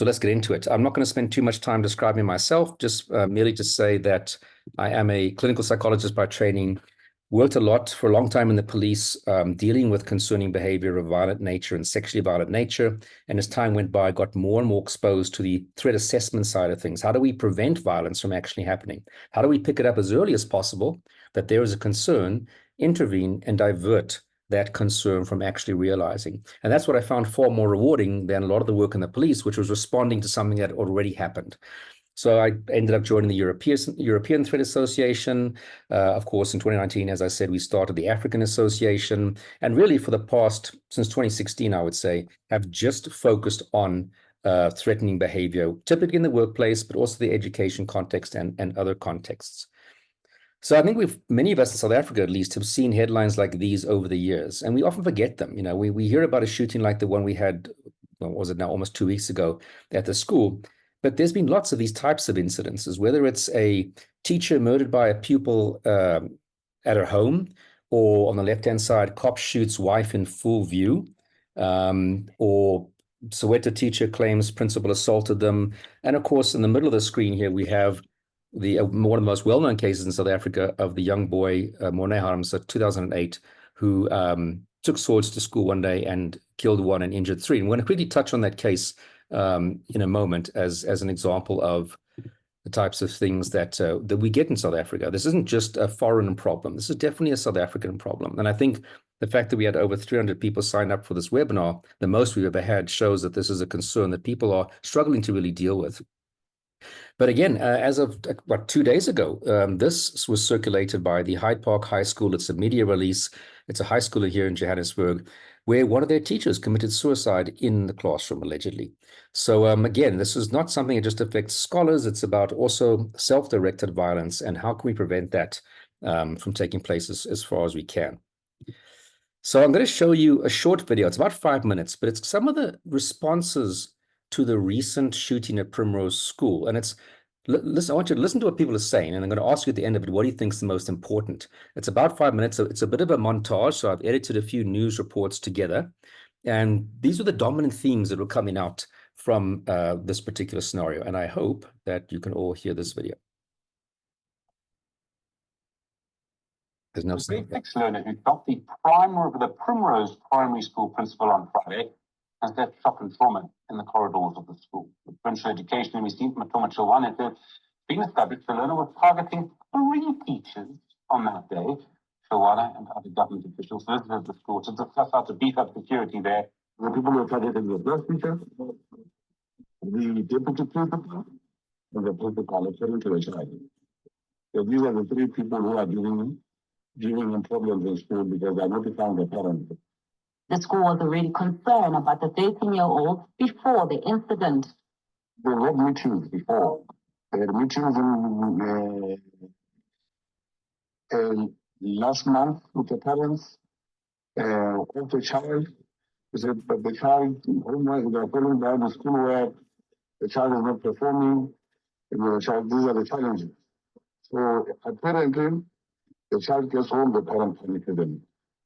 So let's get into it. I'm not going to spend too much time describing myself, just merely to say that I am a clinical psychologist by training, worked a lot for a long time in the police, dealing with concerning behavior of violent nature and sexually violent nature. And as time went by, I got more and more exposed to the threat assessment side of things. How do we prevent violence from actually happening? How do we pick it up as early as possible that there is a concern, intervene, and divert that concern from actually realizing? And that's what I found far more rewarding than a lot of the work in the police, which was responding to something that already happened. So I ended up joining the European Threat Association. Of course, in 2019, as I said, we started the African Association. And really for the past, since 2016, I would say, have just focused on threatening behavior, typically in the workplace, but also the education context and other contexts. So I think many of us in South Africa, at least, have seen headlines like these over the years, and we often forget them. You know, we hear about a shooting like the one we had, what was it now, almost 2 weeks ago at the school. But there's been lots of these types of incidences, whether it's a teacher murdered by a pupil at her home, or on the left-hand side, cop shoots wife in full view, or Soweto teacher claims principal assaulted them. And of course, in the middle of the screen here, we have one of the most well-known cases in South Africa of the young boy, Morne Harms, 2008, who took swords to school one day and killed one and injured three. And we're going to quickly touch on that case in a moment as an example of the types of things that we get in South Africa. This isn't just a foreign problem. This is definitely a South African problem. And I think the fact that we had over 300 people sign up for this webinar, the most we've ever had, shows that this is a concern that people are struggling to really deal with. But again, as of about 2 days ago, this was circulated by the Hyde Park High School. It's a media release. It's a high school here in Johannesburg, where one of their teachers committed suicide in the classroom, allegedly. So again, this is not something that just affects scholars. It's about also self-directed violence and how can we prevent that from taking place as far as we can. So I'm going to show you a short video. It's about 5 minutes, but it's some of the responses to the recent shooting at Primrose School. And listen, I want you to listen to what people are saying, and I'm going to ask you at the end of it, what do you think is the most important? It's about 5 minutes, so it's a bit of a montage, so I've edited a few news reports together. And these are the dominant themes that were coming out from this particular scenario. And I hope that you can all hear this video. There's no sound. The learner who got the Primrose Primary School principal on Friday has left shock and trauma in the corridors of the school. The provincial education ministry, Matoma Chilwan, had been established. The learner was targeting 3 teachers on that day, Chilwana and other government officials visited the school to discuss how to beef up security there. The people who targeted the first teacher, the deputy principal, and the principal according to the child. So these are the 3 people who are giving them problems in school because they are notifying the parents. The school was already concerned about the 13-year-old before the incident. They had meetings before. They had meetings last month with the parents of the child. They said, but the child, homework, they are following down the schoolwork, the child is not performing, and these are the challenges. So apparently, the child gets home, the parent panics them.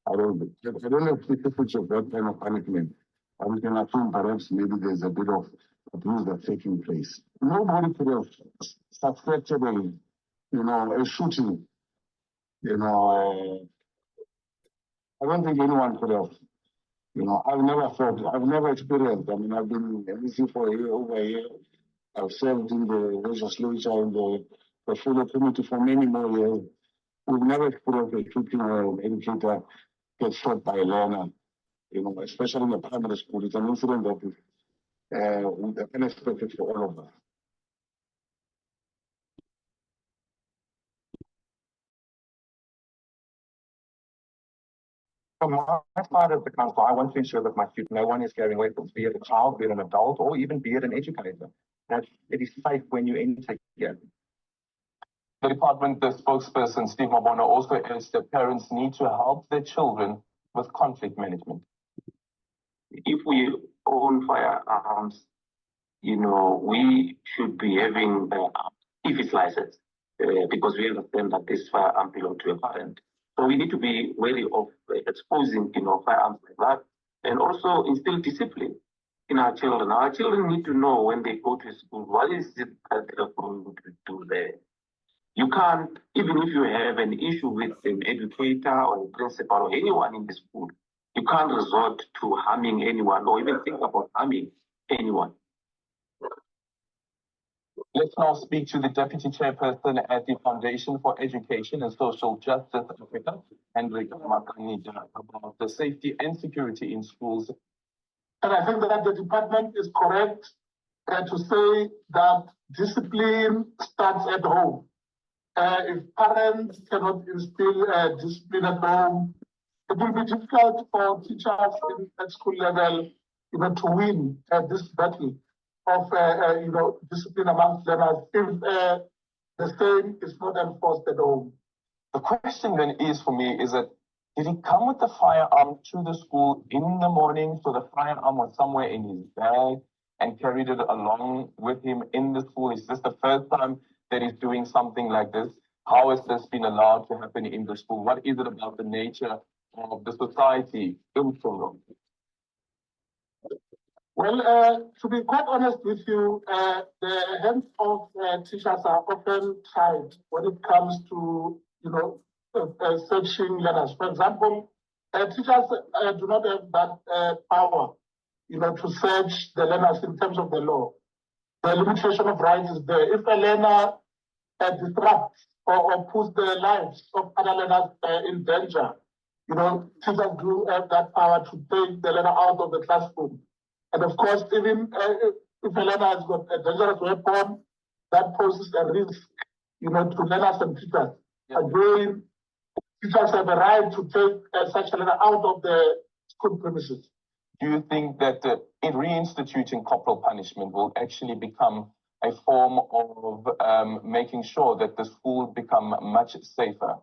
I don't know specifics of that kind of punishment. But we can assume perhaps maybe there's a bit of abuse that's taking place. Nobody could have suspected a shooting. I don't think anyone could have. I've never experienced. I mean, I've been in MEC for over a year. I've served in the legislature and the portfolio committee for many more years. We've never experienced a shooting where an educator gets shot by a learner, especially in the primary school. It's an incident that is unexpected for all of us. From my side of the council, I want to ensure that no one is carrying weapons, be it a child, be it an adult, or even be it an educator, that it is safe when you enter here. The department, the spokesperson, Steve Mabona, also urged that parents need to help their children with conflict management. If we own firearms, we should be having, if it's licensed, because we understand that this firearm belongs to a parent. So we need to be wary of exposing, firearms like that, and also instill discipline. in our children. Our children need to know when they go to school, what is it that they're going to do there? You can't, even if you have an issue with an educator or a principal or anyone in the school, you can't resort to harming anyone or even think about harming anyone. Let's now speak to the Deputy Chairperson at the Foundation for Education and Social Justice Africa, Hendrik Makanija, about the safety and security in schools. And I think that the department is correct to say that discipline starts at home. If parents cannot instill discipline at home, it will be difficult for teachers at school level, to win this battle of, discipline amongst learners if the same is not enforced at home. The question then is for me is that, did he come with the firearm to the school in the morning, so the firearm was somewhere in his bag and carried it along with him in the school? Is this the first time that he's doing something like this? How has this been allowed to happen in the school? What is it about the nature of the society in Congo? Well, to be quite honest with you, the hands of teachers are often tied when it comes to, searching learners. For example, teachers do not have that power, to search the learners in terms of the law. The limitation of rights is there. If a learner disrupts or puts the lives of other learners in danger, teachers do have that power to take the learner out of the classroom. And of course, even if a learner has got a dangerous weapon, that poses a risk, to learners and teachers. Yeah. Again, teachers have a right to take such a learner out of the school premises. Do you think that reinstituting corporal punishment will actually become a form of making sure that the schools become much safer?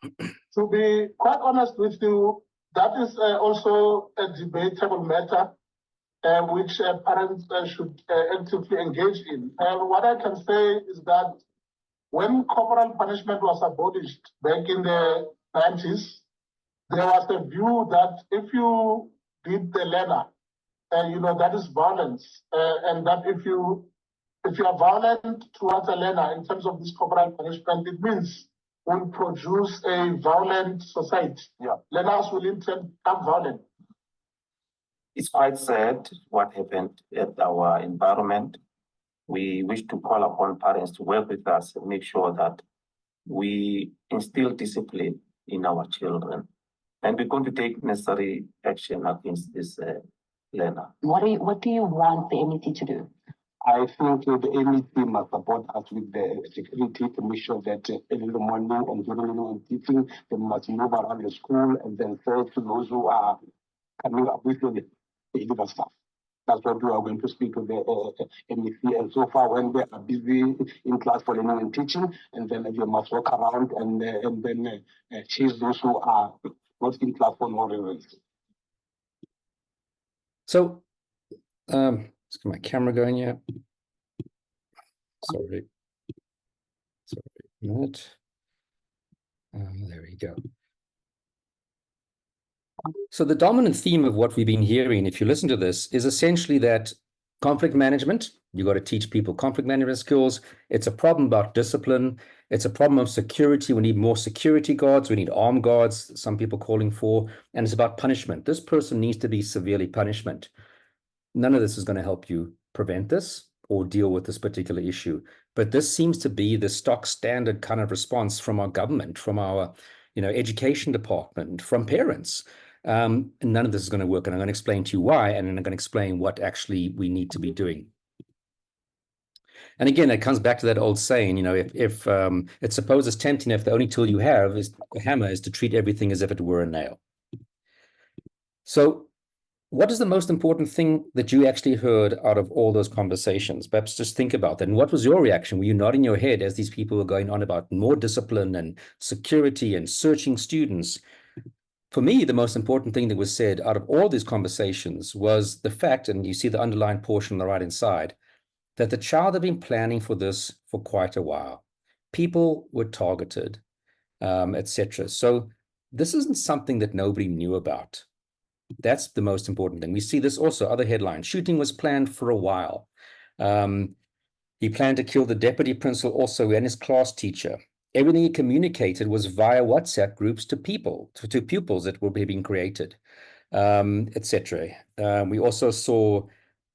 To be quite honest with you, that is also a debatable matter which parents should actively engage in. What I can say is that when corporal punishment was abolished back in the 90s, there was a view that if you beat the learner, that is violence, and that if you are violent towards a learner in terms of this corporal punishment, it means will produce a violent society. Yeah. Learners will in turn become violent. It's quite sad what happened at our environment. We wish to call upon parents to work with us and make sure that we instill discipline in our children. And we're going to take necessary action against this learner. What do you want the MEC to do? I think the MEC must support us with the security to make sure that early in the morning and during teaching, they must move around the school and then search those who are coming up with the illegal stuff. That's what we are going to speak to the MEC. And so far, when they are busy in class for learning and teaching, and then they must walk around and then chase those who are not in class for no reasons. So, let's get my camera going here. Sorry. A minute. There we go. So the dominant theme of what we've been hearing, if you listen to this, is essentially that conflict management, you got to teach people conflict management skills. It's a problem about discipline. It's a problem of security. We need more security guards. We need armed guards, some people calling for. And it's about punishment. This person needs to be severely punished. None of this is going to help you prevent this or deal with this particular issue. But this seems to be the stock standard kind of response from our government, from our education department, from parents. None of this is going to work. And I'm going to explain to you why, and then I'm going to explain what actually we need to be doing. And again, it comes back to that old saying, if it's supposed as tempting if the only tool you have is a hammer is to treat everything as if it were a nail. So what is the most important thing that you actually heard out of all those conversations? Perhaps just think about that. And what was your reaction? Were you nodding your head as these people were going on about more discipline and security and searching students? For me, the most important thing that was said out of all these conversations was the fact, and you see the underlined portion on the right-hand side, that the child had been planning for this for quite a while. People were targeted, etc. So this isn't something that nobody knew about. That's the most important thing. We see this also, other headlines. Shooting was planned for a while. He planned to kill the deputy principal also and his class teacher. Everything he communicated was via WhatsApp groups to pupils that were being created, etc. We also saw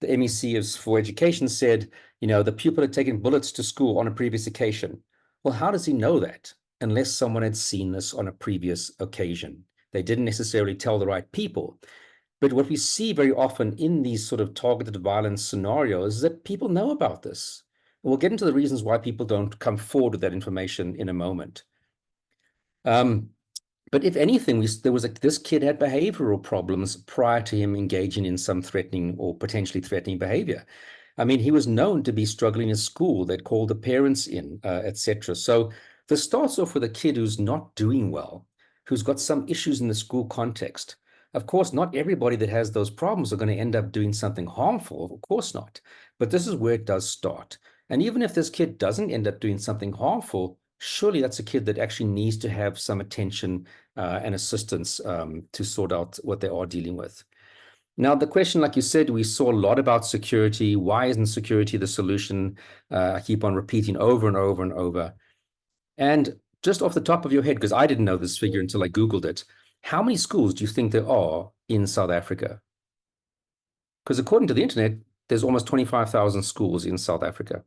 the MEC for Education said, the pupil had taken bullets to school on a previous occasion. Well, how does he know that? Unless someone had seen this on a previous occasion. They didn't necessarily tell the right people. But what we see very often in these sort of targeted violence scenarios is that people know about this. And we'll get into the reasons why people don't come forward with that information in a moment. But if anything, this kid had behavioral problems prior to him engaging in some threatening or potentially threatening behavior. I mean, he was known to be struggling in school. They'd called the parents in, etc. So this starts off with a kid who's not doing well, who's got some issues in the school context. Of course, not everybody that has those problems are going to end up doing something harmful. Of course not. But this is where it does start. And even if this kid doesn't end up doing something harmful, surely that's a kid that actually needs to have some attention and assistance to sort out what they are dealing with. Now, the question, like you said, we saw a lot about security. Why isn't security the solution? I keep on repeating over and over and over. And just off the top of your head, because I didn't know this figure until I Googled it, how many schools do you think there are in South Africa? Because according to the internet, there's almost 25,000 schools in South Africa.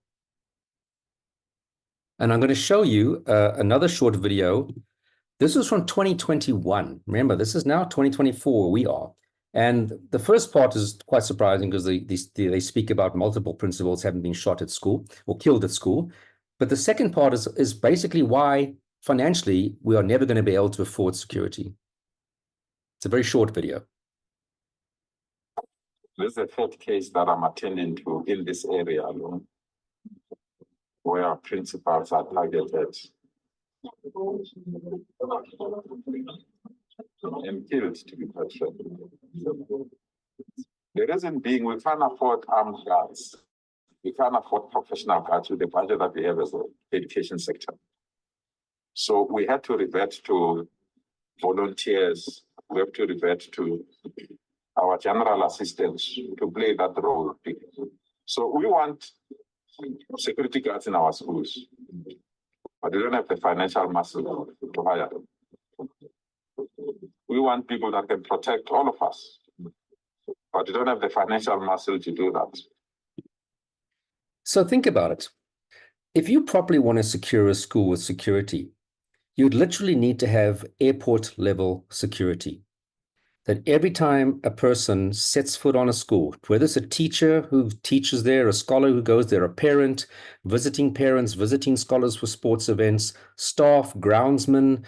And I'm going to show you another short video. This is from 2021. Remember, this is now 2024, we are. And the first part is quite surprising because they speak about multiple principals having been shot at school or killed at school. But the second part is basically why financially we are never going to be able to afford security. It's a very short video. There's a third case that I'm attending to in this area alone, where principals are targeted and killed, to be quite sure. The reason being, we can't afford armed guards. We can't afford professional guards with the budget that we have as an education sector. So we had to revert to volunteers. We have to revert to our general assistants to play that role. So we want security guards in our schools, but they don't have the financial muscle to hire them. We want people that can protect all of us, but they don't have the financial muscle to do that. So think about it. If you properly want to secure a school with security, you'd literally need to have airport level security. That every time a person sets foot on a school, whether it's a teacher who teaches there, a scholar who goes there, a parent, parents, visiting scholars for sports events, staff, groundsmen,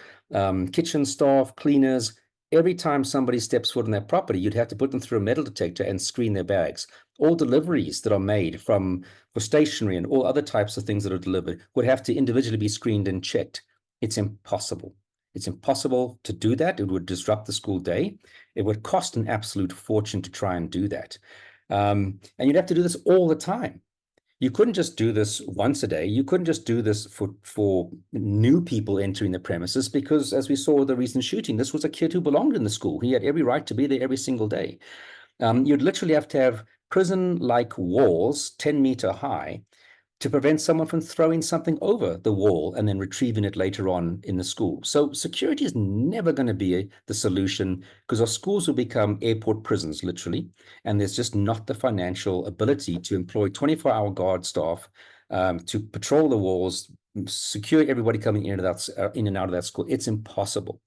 kitchen staff, cleaners, every time somebody steps foot on their property, you'd have to put them through a metal detector and screen their bags. All deliveries that are made for stationery and all other types of things that are delivered would have to individually be screened and checked. It's impossible. It's impossible to do that. It would disrupt the school day. It would cost an absolute fortune to try and do that. And you'd have to do this all the time. You couldn't just do this once a day. You couldn't just do this for new people entering the premises because, as we saw with the recent shooting, this was a kid who belonged in the school. He had every right to be there every single day. You'd literally have to have prison-like walls 10-meter high to prevent someone from throwing something over the wall and then retrieving it later on in the school. So security is never going to be the solution because our schools will become airport prisons, literally, and there's just not the financial ability to employ 24-hour guard staff to patrol the walls, secure everybody coming in and out of that school. It's impossible.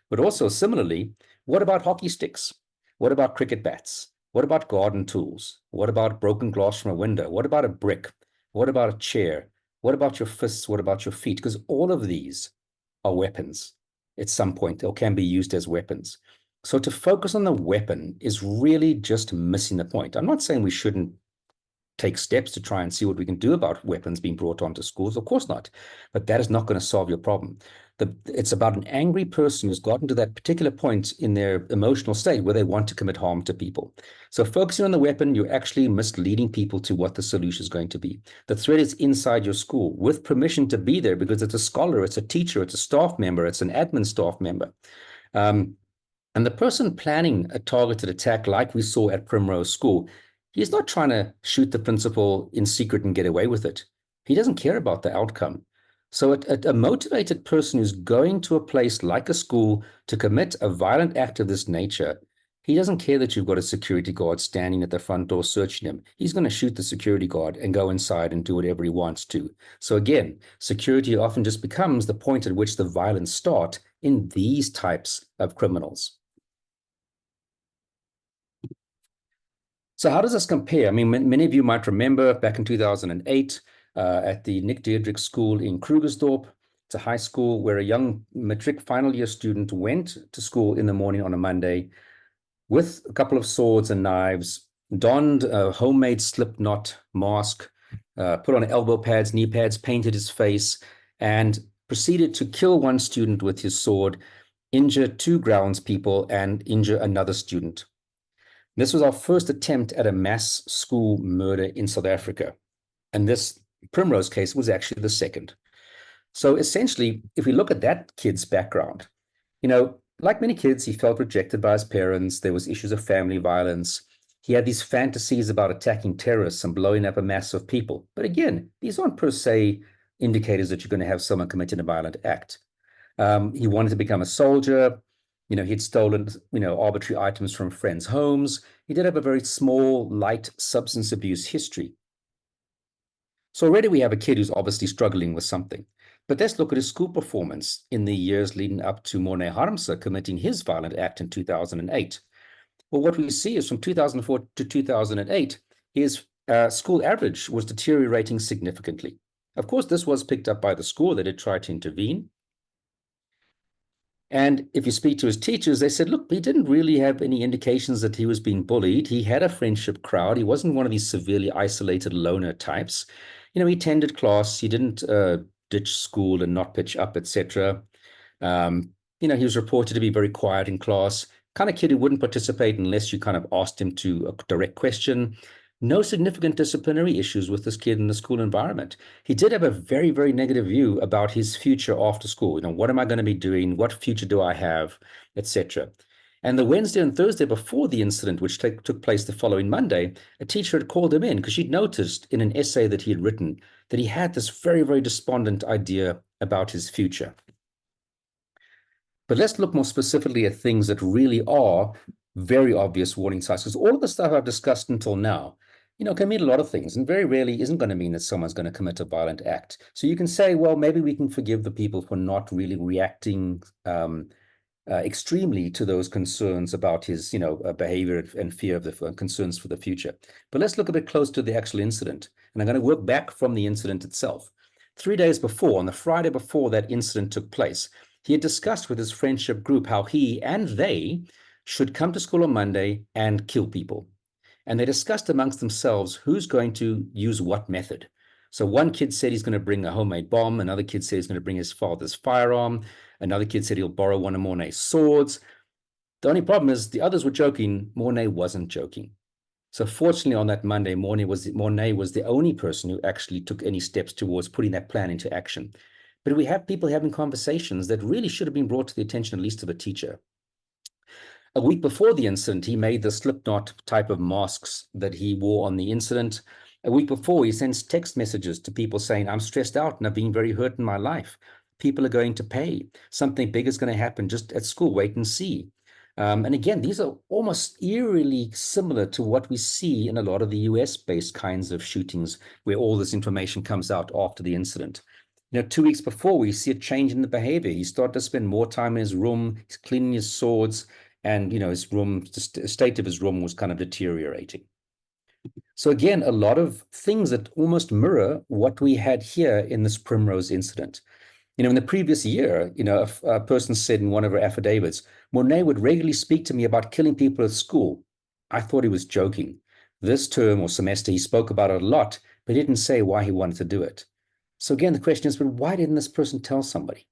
But also, similarly, what about hockey sticks? What about cricket bats? What about garden tools? What about broken glass from a window? What about a brick? What about a chair? What about your fists? What about your feet? Because all of these are weapons at some point or can be used as weapons. So to focus on the weapon is really just missing the point. I'm not saying we shouldn't take steps to try and see what we can do about weapons being brought onto schools. Of course not. But that is not going to solve your problem. It's about an angry person who's gotten to that particular point in their emotional state where they want to commit harm to people. So focusing on the weapon, you're actually misleading people to what the solution is going to be. The threat is inside your school with permission to be there because it's a scholar, it's a teacher, it's a staff member, it's an admin staff member. And the person planning a targeted attack like we saw at Primrose School, he's not trying to shoot the principal in secret and get away with it. He doesn't care about the outcome. So a motivated person who's going to a place like a school to commit a violent act of this nature, he doesn't care that you've got a security guard standing at the front door searching him. He's going to shoot the security guard and go inside and do whatever he wants to. So again, security often just becomes the point at which the violence starts in these types of criminals. So how does this compare? I mean, many of you might remember back in 2008 at the Nick Deirdrick School in Krugersdorp. It's a high school where a young matric final year student went to school in the morning on a Monday with a couple of swords and knives, donned a homemade slip knot mask, put on elbow pads, knee pads, painted his face, and proceeded to kill one student with his sword, injure 2 groundspeople, and injure another student. This was our first attempt at a mass school murder in South Africa. And this Primrose case was actually the second. So essentially, if we look at that kid's background, like many kids, he felt rejected by his parents. There was issues of family violence. He had these fantasies about attacking terrorists and blowing up a mass of people. But again, these aren't per se indicators that you're going to have someone committing a violent act. He wanted to become a soldier. He'd stolen, arbitrary items from friends' homes. He did have a very small, light substance abuse history. So already we have a kid who's obviously struggling with something. But let's look at his school performance in the years leading up to Morné Harmse committing his violent act in 2008. Well, what we see is from 2004 to 2008, his school average was deteriorating significantly. Of course, this was picked up by the school. They did try to intervene. And if you speak to his teachers, they said, look, he didn't really have any indications that he was being bullied. He had a friendship crowd. He wasn't one of these severely isolated loner types. He attended class. He didn't ditch school and not pitch up, etc. He was reported to be very quiet in class, kind of kid who wouldn't participate unless you kind of asked him to a direct question. No significant disciplinary issues with this kid in the school environment. He did have a very, very negative view about his future after school. What am I going to be doing? What future do I have, etc. And the Wednesday and Thursday before the incident, which took place the following Monday, a teacher had called him in because she'd noticed in an essay that he had written that he had this very, very despondent idea about his future. But let's look more specifically at things that really are very obvious warning signs, because all of the stuff I've discussed until now, can mean a lot of things, and very rarely isn't going to mean that someone's going to commit a violent act. So you can say, well, maybe we can forgive the people for not really reacting extremely to those concerns about his, behavior and fear of the concerns for the future. But let's look a bit close to the actual incident. And I'm going to work back from the incident itself. 3 days before, on the Friday before that incident took place, he had discussed with his friendship group how he and they should come to school on Monday and kill people. And they discussed amongst themselves who's going to use what method. So one kid said he's going to bring a homemade bomb. Another kid said he's going to bring his father's firearm. Another kid said he'll borrow one of Morné's swords. The only problem is the others were joking. Morné wasn't joking. So fortunately on that Monday, Morné was the only person who actually took any steps towards putting that plan into action. But we have people having conversations that really should have been brought to the attention at least of a teacher. A week before the incident, he made the slipknot type of masks that he wore on the incident. A week before, he sends text messages to people saying, I'm stressed out and I've been very hurt in my life. People are going to pay. Something big is going to happen just at school. Wait and see. And again, these are almost eerily similar to what we see in a lot of the US-based kinds of shootings where all this information comes out after the incident. 2 weeks before, we see a change in the behavior. He started to spend more time in his room. He's cleaning his swords. And, his room, the state of his room was kind of deteriorating. So again, a lot of things that almost mirror what we had here in this Primrose incident. In the previous year, a person said in one of her affidavits, Morné would regularly speak to me about killing people at school. I thought he was joking. This term or semester, he spoke about it a lot, but he didn't say why he wanted to do it. So again, the question is, but why didn't this person tell somebody?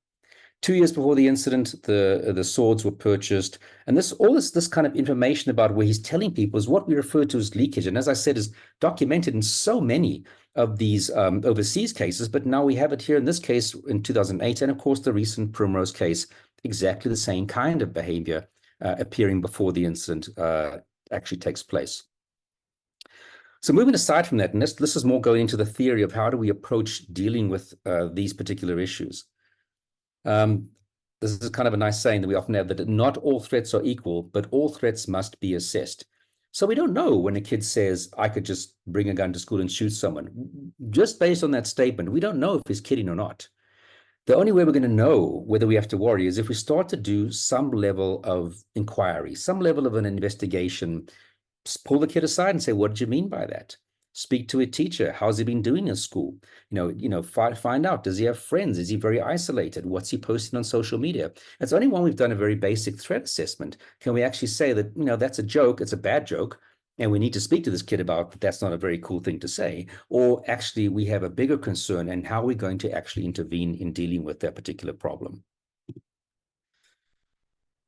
2 years before the incident, the swords were purchased. And all this kind of information about where he's telling people is what we refer to as leakage. And as I said, is documented in so many of these overseas cases. But now we have it here in this case in 2008. And of course, the recent Primrose case, exactly the same kind of behavior appearing before the incident actually takes place. So moving aside from that, and this is more going into the theory of how do we approach dealing with these particular issues. This is kind of a nice saying that we often have, that not all threats are equal, but all threats must be assessed. So we don't know when a kid says, I could just bring a gun to school and shoot someone. Just based on that statement, we don't know if he's kidding or not. The only way we're going to know whether we have to worry is if we start to do some level of inquiry, some level of an investigation. Just pull the kid aside and say, what did you mean by that? Speak to a teacher. How's he been doing in school? Find out, does he have friends? Is he very isolated? What's he posting on social media? It's only when we've done a very basic threat assessment can we actually say that, that's a joke, it's a bad joke, and we need to speak to this kid about that's not a very cool thing to say, or actually we have a bigger concern and how we're going to actually intervene in dealing with that particular problem.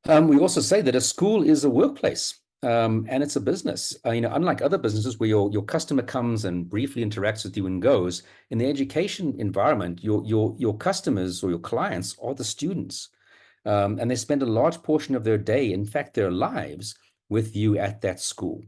We also say that a school is a workplace. And it's a business. Unlike other businesses where your customer comes and briefly interacts with you and goes, in the education environment, your customers or your clients are the students. And they spend a large portion of their day, in fact, their lives, with you at that school.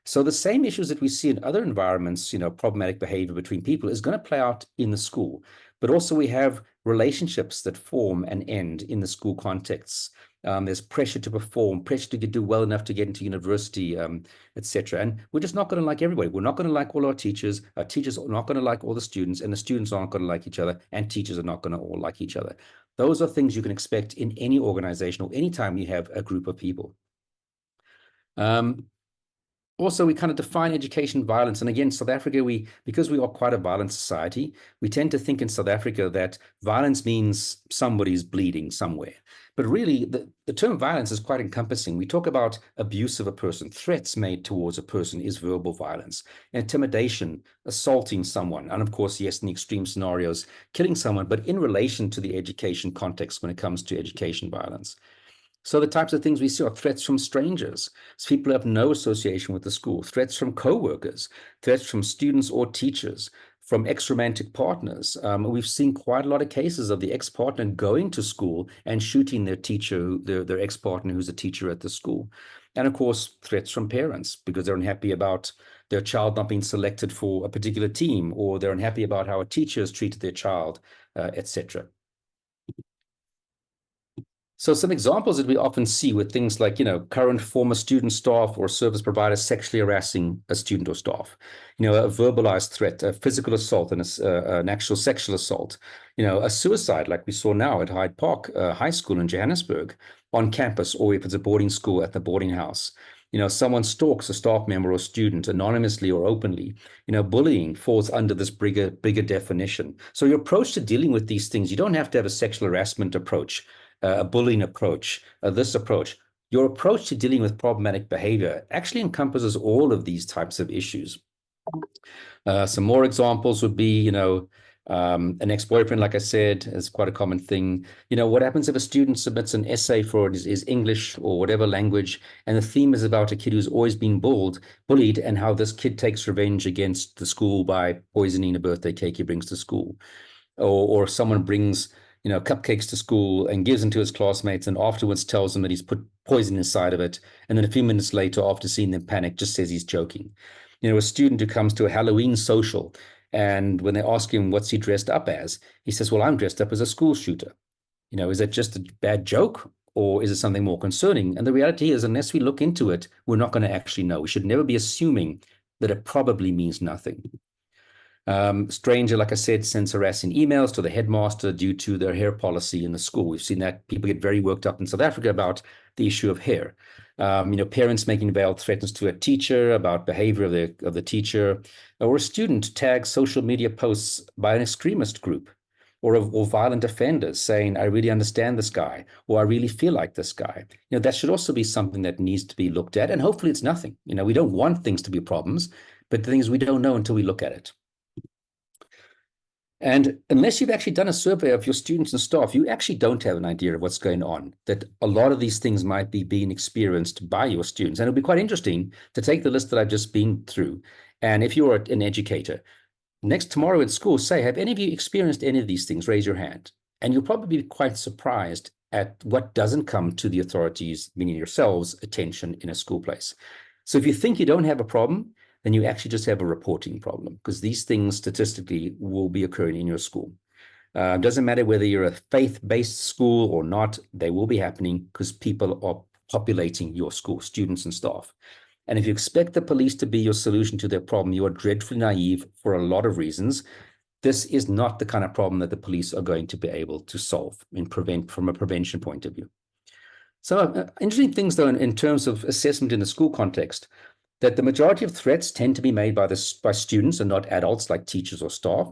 So the same issues that we see in other environments, problematic behavior between people, is going to play out in the school. But also we have relationships that form and end in the school contexts. There's pressure to perform, pressure to do well enough to get into university, etc. And we're just not going to like everybody. We're not going to like all our teachers. Our teachers are not going to like all the students, and the students aren't going to like each other, and teachers are not going to all like each other. Those are things you can expect in any organization or anytime you have a group of people. Also, we kind of define education violence. And again, South Africa, because we are quite a violent society, we tend to think in South Africa that violence means somebody's bleeding somewhere. But really, the term violence is quite encompassing. We talk about abuse of a person, threats made towards a person is verbal violence, intimidation, assaulting someone, and of course, yes, in the extreme scenarios, killing someone, but in relation to the education context when it comes to education violence. So the types of things we see are threats from strangers, so people who have no association with the school, threats from co-workers, threats from students or teachers, from ex-romantic partners. We've seen quite a lot of cases of the ex-partner going to school and shooting their teacher, their ex-partner who's a teacher at the school. And of course, threats from parents because they're unhappy about their child not being selected for a particular team, or they're unhappy about how a teacher has treated their child, etc. So some examples that we often see with things like, current former student, staff, or service providers sexually harassing a student or staff, a verbalized threat, a physical assault, and an actual sexual assault, a suicide like we saw now at Hyde Park High School in Johannesburg on campus, or if it's a boarding school at the boarding house. Someone stalks a staff member or student anonymously or openly. Bullying falls under this bigger definition. So your approach to dealing with these things, you don't have to have a sexual harassment approach, a bullying approach, this approach. Your approach to dealing with problematic behavior actually encompasses all of these types of issues. Some more examples would be, an ex-boyfriend, like I said, is quite a common thing. What happens if a student submits an essay for his English or whatever language, and the theme is about a kid who's always been bullied, and how this kid takes revenge against the school by poisoning a birthday cake he brings to school. Or someone brings cupcakes to school and gives them to his classmates, and afterwards tells them that he's put poison inside of it. And then a few minutes later, after seeing them panic, just says he's joking. A student who comes to a Halloween social, and when they ask him what's he dressed up as, he says, well, I'm dressed up as a school shooter. Is that just a bad joke, or is it something more concerning? And the reality is, unless we look into it, we're not going to actually know. We should never be assuming that it probably means nothing. Stranger, like I said, sends harassing emails to the headmaster due to their hair policy in the school. We've seen that people get very worked up in South Africa about the issue of hair. Parents making veiled threats to a teacher about behavior of the teacher, or a student tags social media posts by an extremist group, or violent offenders saying, I really understand this guy, or I really feel like this guy. That should also be something that needs to be looked at, and hopefully it's nothing. We don't want things to be problems, but the thing is we don't know until we look at it. And unless you've actually done a survey of your students and staff, you actually don't have an idea of what's going on, that a lot of these things might be being experienced by your students. And it'll be quite interesting to take the list that I've just been through. And if you're an educator, tomorrow at school, say, have any of you experienced any of these things? Raise your hand. And you'll probably be quite surprised at what doesn't come to the authorities, meaning yourselves, attention in a school place. So if you think you don't have a problem, then you actually just have a reporting problem, because these things statistically will be occurring in your school. Doesn't matter whether you're a faith-based school or not, they will be happening because people are populating your school, students and staff. And if you expect the police to be your solution to their problem, you are dreadfully naive for a lot of reasons. This is not the kind of problem that the police are going to be able to solve from a prevention point of view. So interesting things, though, in terms of assessment in the school context, that the majority of threats tend to be made by students and not adults like teachers or staff.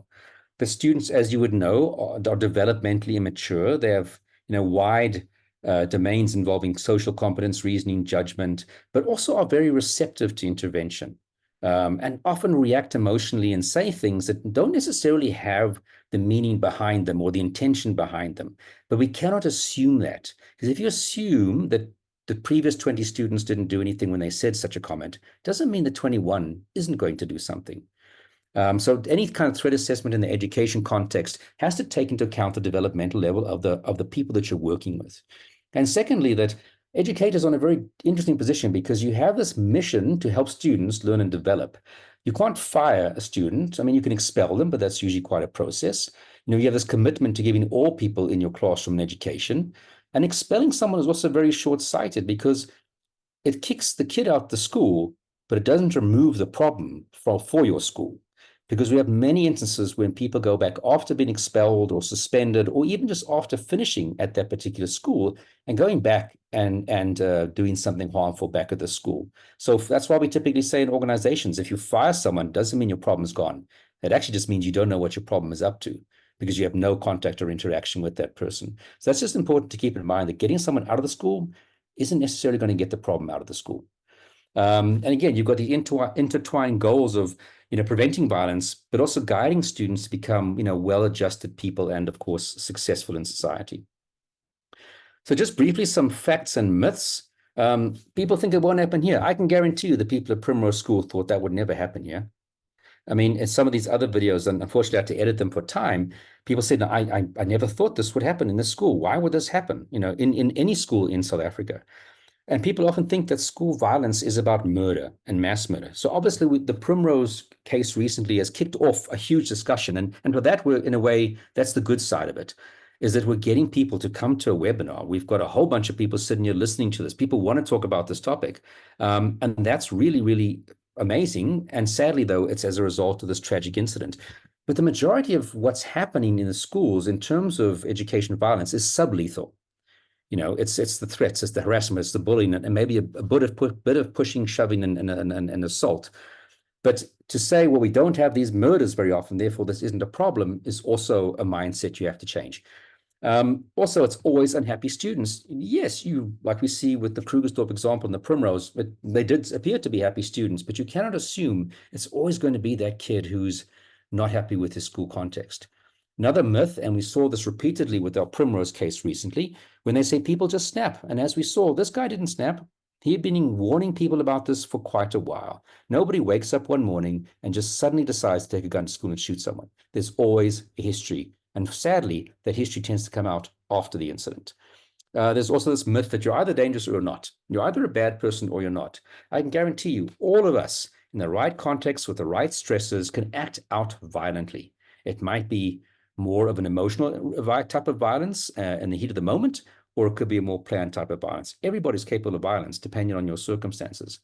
The students, as you would know, are developmentally immature. They have wide domains involving social competence, reasoning, judgment, but also are very receptive to intervention. And often react emotionally and say things that don't necessarily have the meaning behind them or the intention behind them. But we cannot assume that, because if you assume that the previous 20 students didn't do anything when they said such a comment, doesn't mean that 21 isn't going to do something. So any kind of threat assessment in the education context has to take into account the developmental level of the people that you're working with. And secondly, that educators are in a very interesting position because you have this mission to help students learn and develop. You can't fire a student. I mean, you can expel them, but that's usually quite a process. You have this commitment to giving all people in your classroom an education. And expelling someone is also very short-sighted because it kicks the kid out the school, but it doesn't remove the problem for your school. Because we have many instances when people go back after being expelled or suspended, or even just after finishing at that particular school and going back and doing something harmful back at the school. So that's why we typically say in organizations, if you fire someone, doesn't mean your problem is gone. It actually just means you don't know what your problem is up to because you have no contact or interaction with that person. So that's just important to keep in mind, that getting someone out of the school isn't necessarily going to get the problem out of the school. And again, you've got the intertwined goals of preventing violence, but also guiding students to become well-adjusted people and, of course, successful in society. So just briefly, some facts and myths. People think it won't happen here. I can guarantee you the people at Primrose School thought that would never happen here. I mean, in some of these other videos, and unfortunately I had to edit them for time, people said, no, I never thought this would happen in this school. Why would this happen in any school in South Africa? And people often think that school violence is about murder and mass murder. So obviously the Primrose case recently has kicked off a huge discussion. And for that, we're in a way, that's the good side of it, is that we're getting people to come to a webinar. We've got a whole bunch of people sitting here listening to this. People want to talk about this topic. And that's really, really amazing. And sadly, though, it's as a result of this tragic incident. But the majority of what's happening in the schools in terms of education violence is sublethal. It's the threats, it's the harassment, it's the bullying, and maybe a bit of pushing, shoving, and assault. But to say, well, we don't have these murders very often, therefore this isn't a problem, is also a mindset you have to change. Also, it's always unhappy students. Yes, like we see with the Krugersdorp example in the Primrose, they did appear to be happy students, but you cannot assume it's always going to be that kid who's not happy with his school context. Another myth, and we saw this repeatedly with our Primrose case recently, when they say people just snap. And as we saw, this guy didn't snap. He had been warning people about this for quite a while. Nobody wakes up one morning and just suddenly decides to take a gun to school and shoot someone. There's always a history. And sadly, that history tends to come out after the incident. There's also this myth that you're either dangerous or you're not. You're either a bad person or you're not. I can guarantee you, all of us in the right context with the right stressors can act out violently. It might be more of an emotional type of violence in the heat of the moment, or it could be a more planned type of violence. Everybody's capable of violence, depending on your circumstances.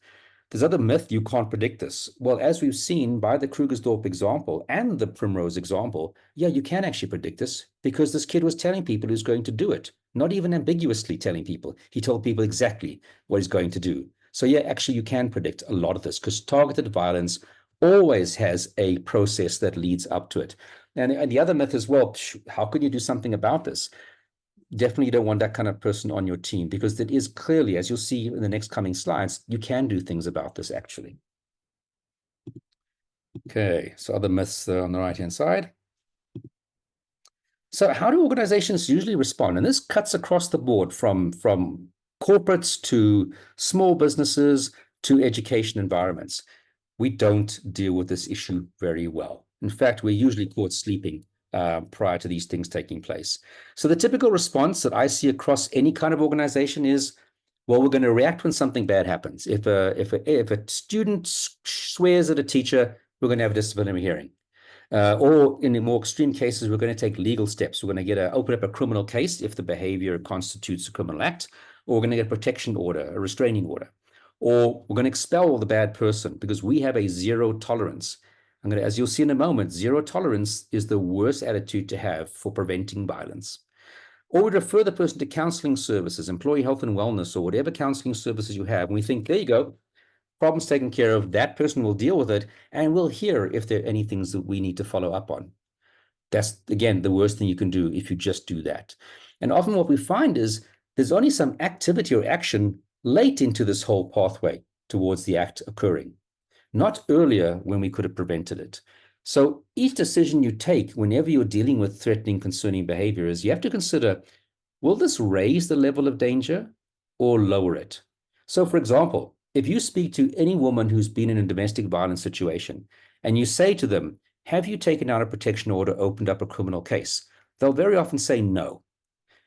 There's other myth, you can't predict this. Well, as we've seen by the Krugersdorp example and the Primrose example, yeah, you can actually predict this because this kid was telling people who's going to do it, not even ambiguously telling people. He told people exactly what he's going to do. So yeah, actually you can predict a lot of this because targeted violence always has a process that leads up to it. And the other myth as well, how can you do something about this? Definitely you don't want that kind of person on your team because it is clearly, as you'll see in the next coming slides, you can do things about this actually. Okay, so other myths on the right-hand side. So how do organizations usually respond? And this cuts across the board from corporates to small businesses to education environments. We don't deal with this issue very well. In fact, we're usually caught sleeping prior to these things taking place. So the typical response that I see across any kind of organization is, well, we're going to react when something bad happens. If a student swears at a teacher, we're going to have a disciplinary hearing. Or in the more extreme cases, we're going to take legal steps. We're going to open up a criminal case if the behavior constitutes a criminal act, or we're going to get a protection order, a restraining order, or we're going to expel the bad person because we have a zero tolerance. As you'll see in a moment, zero tolerance is the worst attitude to have for preventing violence. Or we refer the person to counseling services, employee health and wellness, or whatever counseling services you have. And we think, there you go, problem's taken care of, that person will deal with it, and we'll hear if there are any things that we need to follow up on. That's, again, the worst thing you can do if you just do that. And often what we find is there's only some activity or action late into this whole pathway towards the act occurring, not earlier when we could have prevented it. So each decision you take whenever you're dealing with threatening, concerning behavior is you have to consider, will this raise the level of danger or lower it? So for example, if you speak to any woman who's been in a domestic violence situation and you say to them, have you taken out a protection order, opened up a criminal case? They'll very often say no.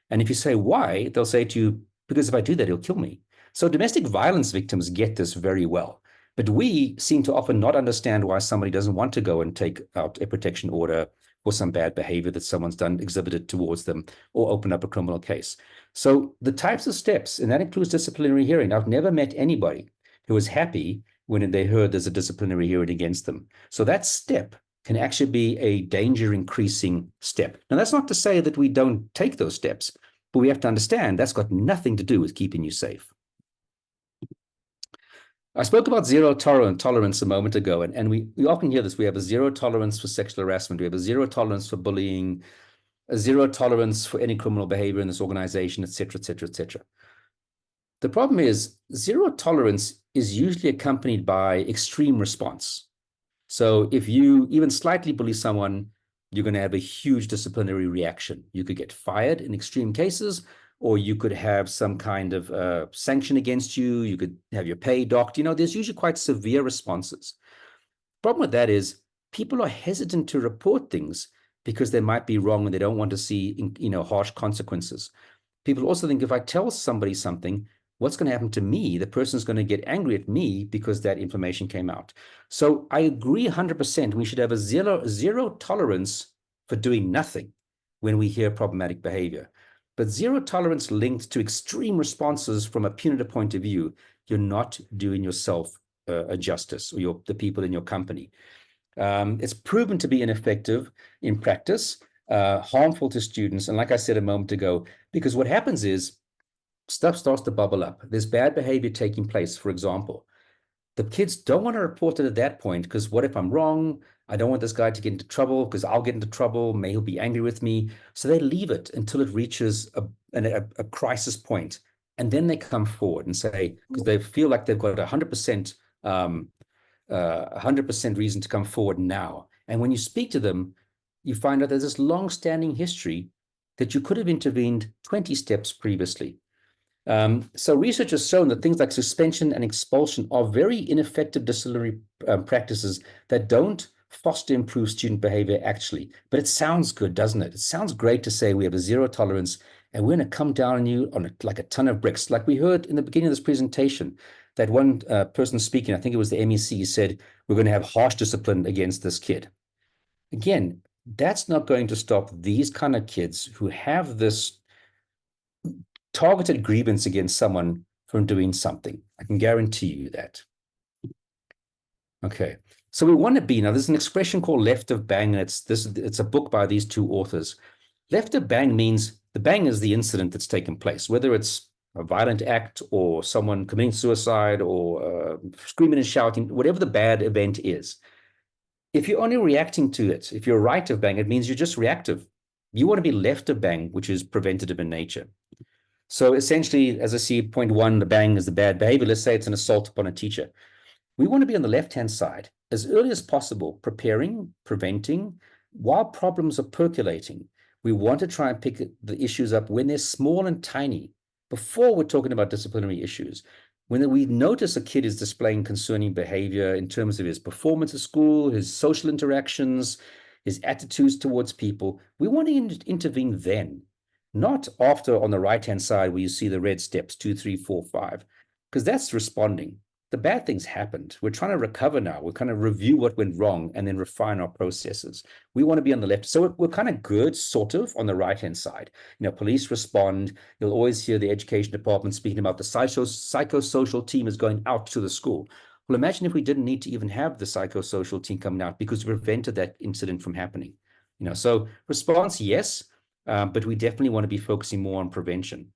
And if you say why, they'll say to you, because if I do that, he'll kill me. So domestic violence victims get this very well. But we seem to often not understand why somebody doesn't want to go and take out a protection order for some bad behavior that someone's done, exhibited towards them, or open up a criminal case. So the types of steps, and that includes disciplinary hearing. I've never met anybody who was happy when they heard there's a disciplinary hearing against them. So that step can actually be a danger increasing step. Now, that's not to say that we don't take those steps, but we have to understand that's got nothing to do with keeping you safe. I spoke about zero tolerance a moment ago, and we often hear this. We have a zero tolerance for sexual harassment. We have a zero tolerance for bullying, a zero tolerance for any criminal behavior in this organization, et cetera, et cetera, et cetera. The problem is zero tolerance is usually accompanied by extreme response. So if you even slightly bully someone, you're going to have a huge disciplinary reaction. You could get fired in extreme cases, or you could have some kind of sanction against you. You could have your pay docked. There's usually quite severe responses. Problem with that is people are hesitant to report things because they might be wrong and they don't want to see, harsh consequences. People also think if I tell somebody something, what's going to happen to me? The person's going to get angry at me because that information came out. So I agree 100%. We should have a zero tolerance for doing nothing when we hear problematic behavior. But zero tolerance linked to extreme responses from a punitive point of view, you're not doing yourself a justice, or the people in your company. It's proven to be ineffective in practice, harmful to students. And like I said a moment ago, because what happens is stuff starts to bubble up. There's bad behavior taking place, for example. The kids don't want to report it at that point because what if I'm wrong? I don't want this guy to get into trouble because I'll get into trouble. May he'll be angry with me. So they leave it until it reaches a crisis point. And then they come forward and say, because they feel like they've got 100% reason to come forward now. And when you speak to them, you find out there's this long-standing history that you could have intervened 20 steps previously. So research has shown that things like suspension and expulsion are very ineffective disciplinary practices that don't foster improved student behavior actually. But it sounds good, doesn't it? It sounds great to say we have a zero tolerance and we're going to come down on you like a ton of bricks. Like we heard in the beginning of this presentation, that one person speaking, I think it was the MEC, said we're going to have harsh discipline against this kid. Again, that's not going to stop these kind of kids who have this targeted grievance against someone from doing something. I can guarantee you that. Okay, so we want to be, now there's an expression called left of bang, and it's a book by these two authors. Left of bang means the bang is the incident that's taken place, whether it's a violent act or someone committing suicide or screaming and shouting, whatever the bad event is. If you're only reacting to it, if you're right of bang, it means you're just reactive. You want to be left of bang, which is preventative in nature. So essentially, as I see, point one, the bang is the bad behavior. Let's say it's an assault upon a teacher. We want to be on the left-hand side as early as possible, preparing, preventing, while problems are percolating. We want to try and pick the issues up when they're small and tiny, before we're talking about disciplinary issues. When we notice a kid is displaying concerning behavior in terms of his performance at school, his social interactions, his attitudes towards people. We want to intervene then, not after on the right-hand side where you see the red steps, 2, 3, 4, 5, because that's responding. The bad things happened. We're trying to recover now. We're kind of review what went wrong and then refine our processes. We want to be on the left. So we're kind of good, sort of, on the right-hand side. Police respond. You'll always hear the education department speaking about the psychosocial team is going out to the school. Well, imagine if we didn't need to even have the psychosocial team coming out because we prevented that incident from happening. So response, yes, but we definitely want to be focusing more on prevention.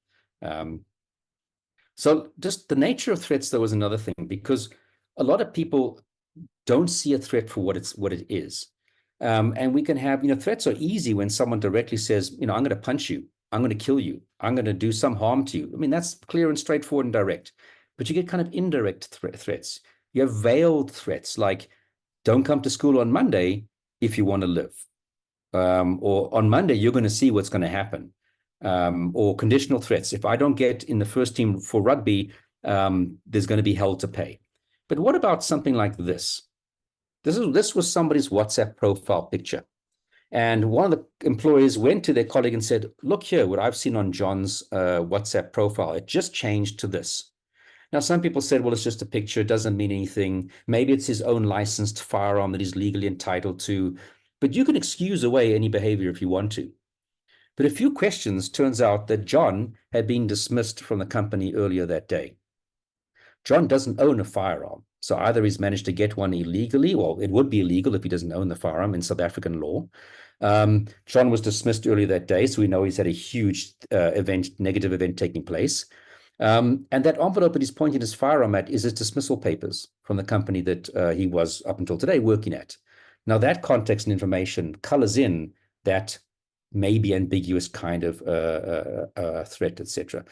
So just the nature of threats, though, is another thing, because a lot of people don't see a threat for what it is. And we can have, threats are easy when someone directly says, I'm going to punch you, I'm going to kill you, I'm going to do some harm to you. I mean, that's clear and straightforward and direct. But you get kind of indirect threats. You have veiled threats like, don't come to school on Monday if you want to live. Or on Monday, you're going to see what's going to happen. Or conditional threats. If I don't get in the first team for rugby, there's going to be hell to pay. But what about something like this? This was somebody's WhatsApp profile picture. And one of the employees went to their colleague and said, look here, what I've seen on John's WhatsApp profile, it just changed to this. Now, some people said, well, it's just a picture, it doesn't mean anything. Maybe it's his own licensed firearm that he's legally entitled to. But you can excuse away any behavior if you want to. But a few questions turns out that John had been dismissed from the company earlier that day. John doesn't own a firearm. So either he's managed to get one illegally, or it would be illegal if he doesn't own the firearm in South African law. John was dismissed earlier that day, so we know he's had a huge negative event taking place. And that envelope that he's pointing his firearm at is his dismissal papers from the company that he was, up until today, working at. Now, that context and information colors in that maybe ambiguous kind of threat, etc.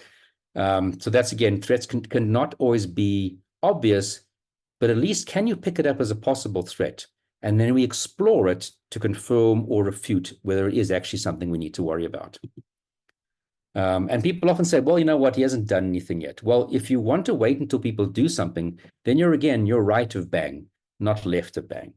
So that's, again, threats can not always be obvious, but at least can you pick it up as a possible threat? And then we explore it to confirm or refute whether it is actually something we need to worry about. And people often say, well, you know what, he hasn't done anything yet. Well, if you want to wait until people do something, then you're right of bang, not left of bang.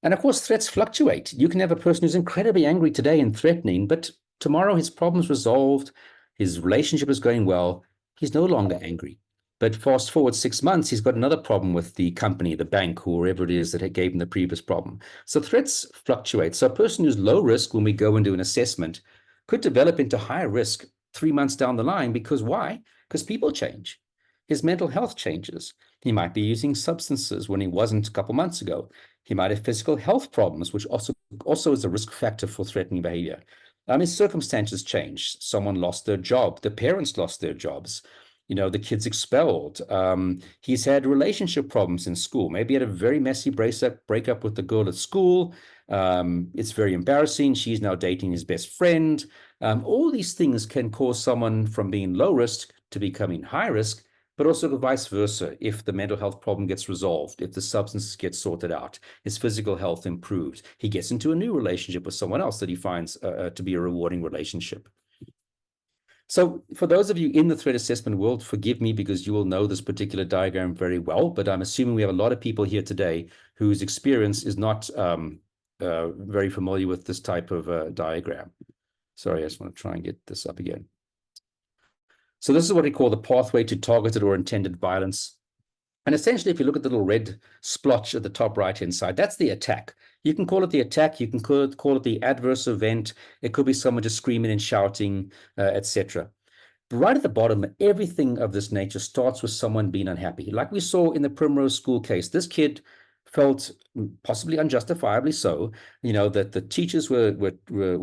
And of course, threats fluctuate. You can have a person who's incredibly angry today and threatening, but tomorrow his problem's resolved, his relationship is going well, he's no longer angry. But fast forward 6 months, he's got another problem with the company, the bank, or whoever it is that gave him the previous problem. So threats fluctuate. So a person who's low risk when we go and do an assessment could develop into high risk 3 months down the line. Because why? Because people change. His mental health changes. He might be using substances when he wasn't a couple months ago. He might have physical health problems, which also is a risk factor for threatening behavior. His circumstances change. Someone lost their job. The parents lost their jobs. The kid's expelled. He's had relationship problems in school. Maybe he had a very messy breakup with the girl at school. It's very embarrassing. She's now dating his best friend. All these things can cause someone from being low risk to becoming high risk, but also the vice versa. If the mental health problem gets resolved, if the substances get sorted out, his physical health improves, he gets into a new relationship with someone else that he finds to be a rewarding relationship. So for those of you in the threat assessment world, forgive me because you will know this particular diagram very well, but I'm assuming we have a lot of people here today whose experience is not very familiar with this type of diagram. Sorry, I just want to try and get this up again. So this is what we call the pathway to targeted or intended violence. And essentially, if you look at the little red splotch at the top right-hand side, that's the attack. You can call it the attack. You can call it the adverse event. It could be someone just screaming and shouting, etc. But right at the bottom, everything of this nature starts with someone being unhappy. Like we saw in the Primrose School case, this kid felt, possibly unjustifiably so, that the teachers were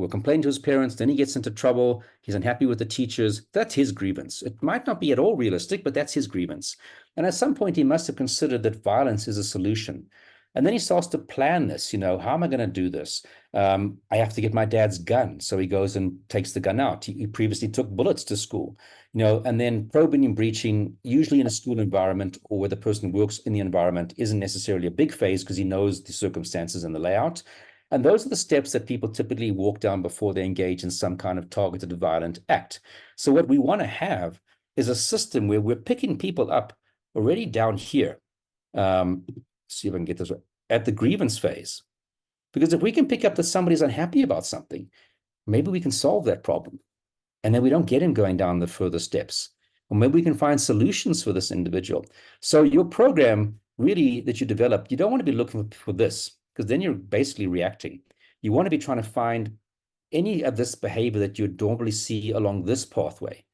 complaining to his parents. Then he gets into trouble. He's unhappy with the teachers. That's his grievance. It might not be at all realistic, but that's his grievance. And at some point, he must have considered that violence is a solution. And then he starts to plan this, how am I going to do this? I have to get my dad's gun. So he goes and takes the gun out. He previously took bullets to school, and then probing and breaching, usually in a school environment or where the person works in the environment, isn't necessarily a big phase because he knows the circumstances and the layout. And those are the steps that people typically walk down before they engage in some kind of targeted violent act. So what we want to have is a system where we're picking people up already down here. See if I can get this right. At the grievance phase. Because if we can pick up that somebody's unhappy about something, maybe we can solve that problem. And then we don't get him going down the further steps. Or maybe we can find solutions for this individual. So your program really that you develop, you don't want to be looking for this, because then you're basically reacting. You want to be trying to find any of this behavior that you normally see along this pathway.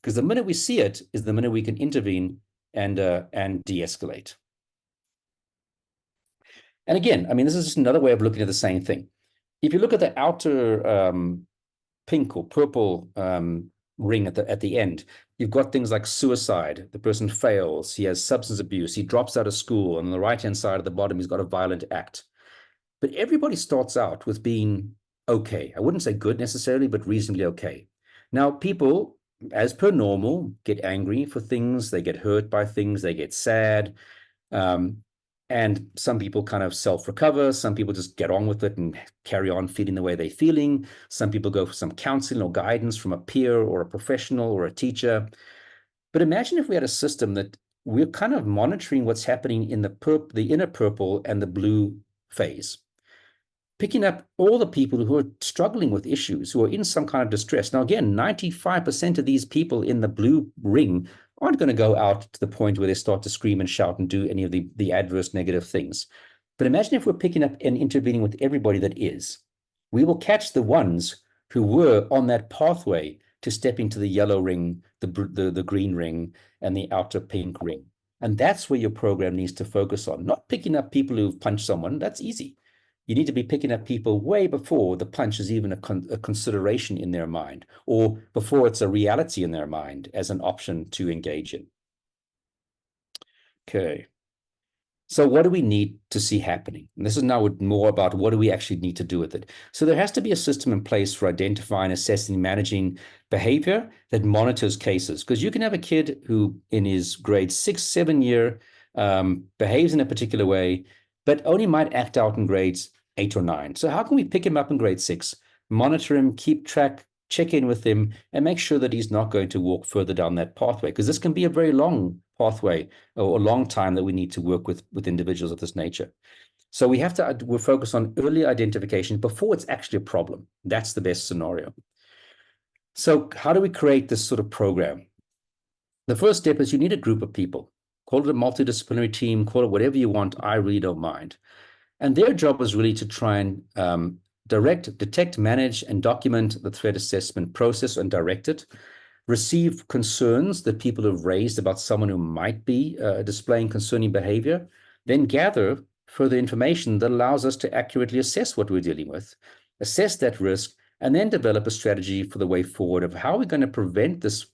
Because the minute we see it is the minute we can intervene and de-escalate. And again, I mean, this is just another way of looking at the same thing. If you look at the outer pink or purple ring at the end, you've got things like suicide. The person fails, he has substance abuse, he drops out of school, and on the right-hand side at the bottom, he's got a violent act. But everybody starts out with being okay. I wouldn't say good necessarily, but reasonably okay. Now, people, as per normal, get angry for things, they get hurt by things, they get sad. And some people kind of self-recover. Some people just get on with it and carry on feeling the way they're feeling. Some people go for some counseling or guidance from a peer or a professional or a teacher. But imagine if we had a system that we're kind of monitoring what's happening in the inner purple and the blue phase, picking up all the people who are struggling with issues, who are in some kind of distress. Now, again, 95% of these people in the blue ring aren't going to go out to the point where they start to scream and shout and do any of the adverse negative things. But imagine if we're picking up and intervening with everybody that is. We will catch the ones who were on that pathway to step into the yellow ring, the green ring, and the outer pink ring. And that's where your program needs to focus on, not picking up people who've punched someone. That's easy. You need to be picking up people way before the punch is even a consideration in their mind, or before it's a reality in their mind as an option to engage in. Okay. So what do we need to see happening? And this is now more about what do we actually need to do with it. So there has to be a system in place for identifying, assessing, managing behavior that monitors cases. Because you can have a kid who in his grade 6, 7 year behaves in a particular way, but only might act out in grades 8 or 9. So how can we pick him up in grade 6, monitor him, keep track, check in with him, and make sure that he's not going to walk further down that pathway? Because this can be a very long pathway or a long time that we need to work with individuals of this nature. So we're focused on early identification before it's actually a problem. That's the best scenario. So how do we create this sort of program? The first step is you need a group of people. Call it a multidisciplinary team, call it whatever you want. I really don't mind. And their job is really to try and detect, manage, and document the threat assessment process and direct it, receive concerns that people have raised about someone who might be displaying concerning behavior, then gather further information that allows us to accurately assess what we're dealing with, assess that risk, and then develop a strategy for the way forward of how we're going to prevent this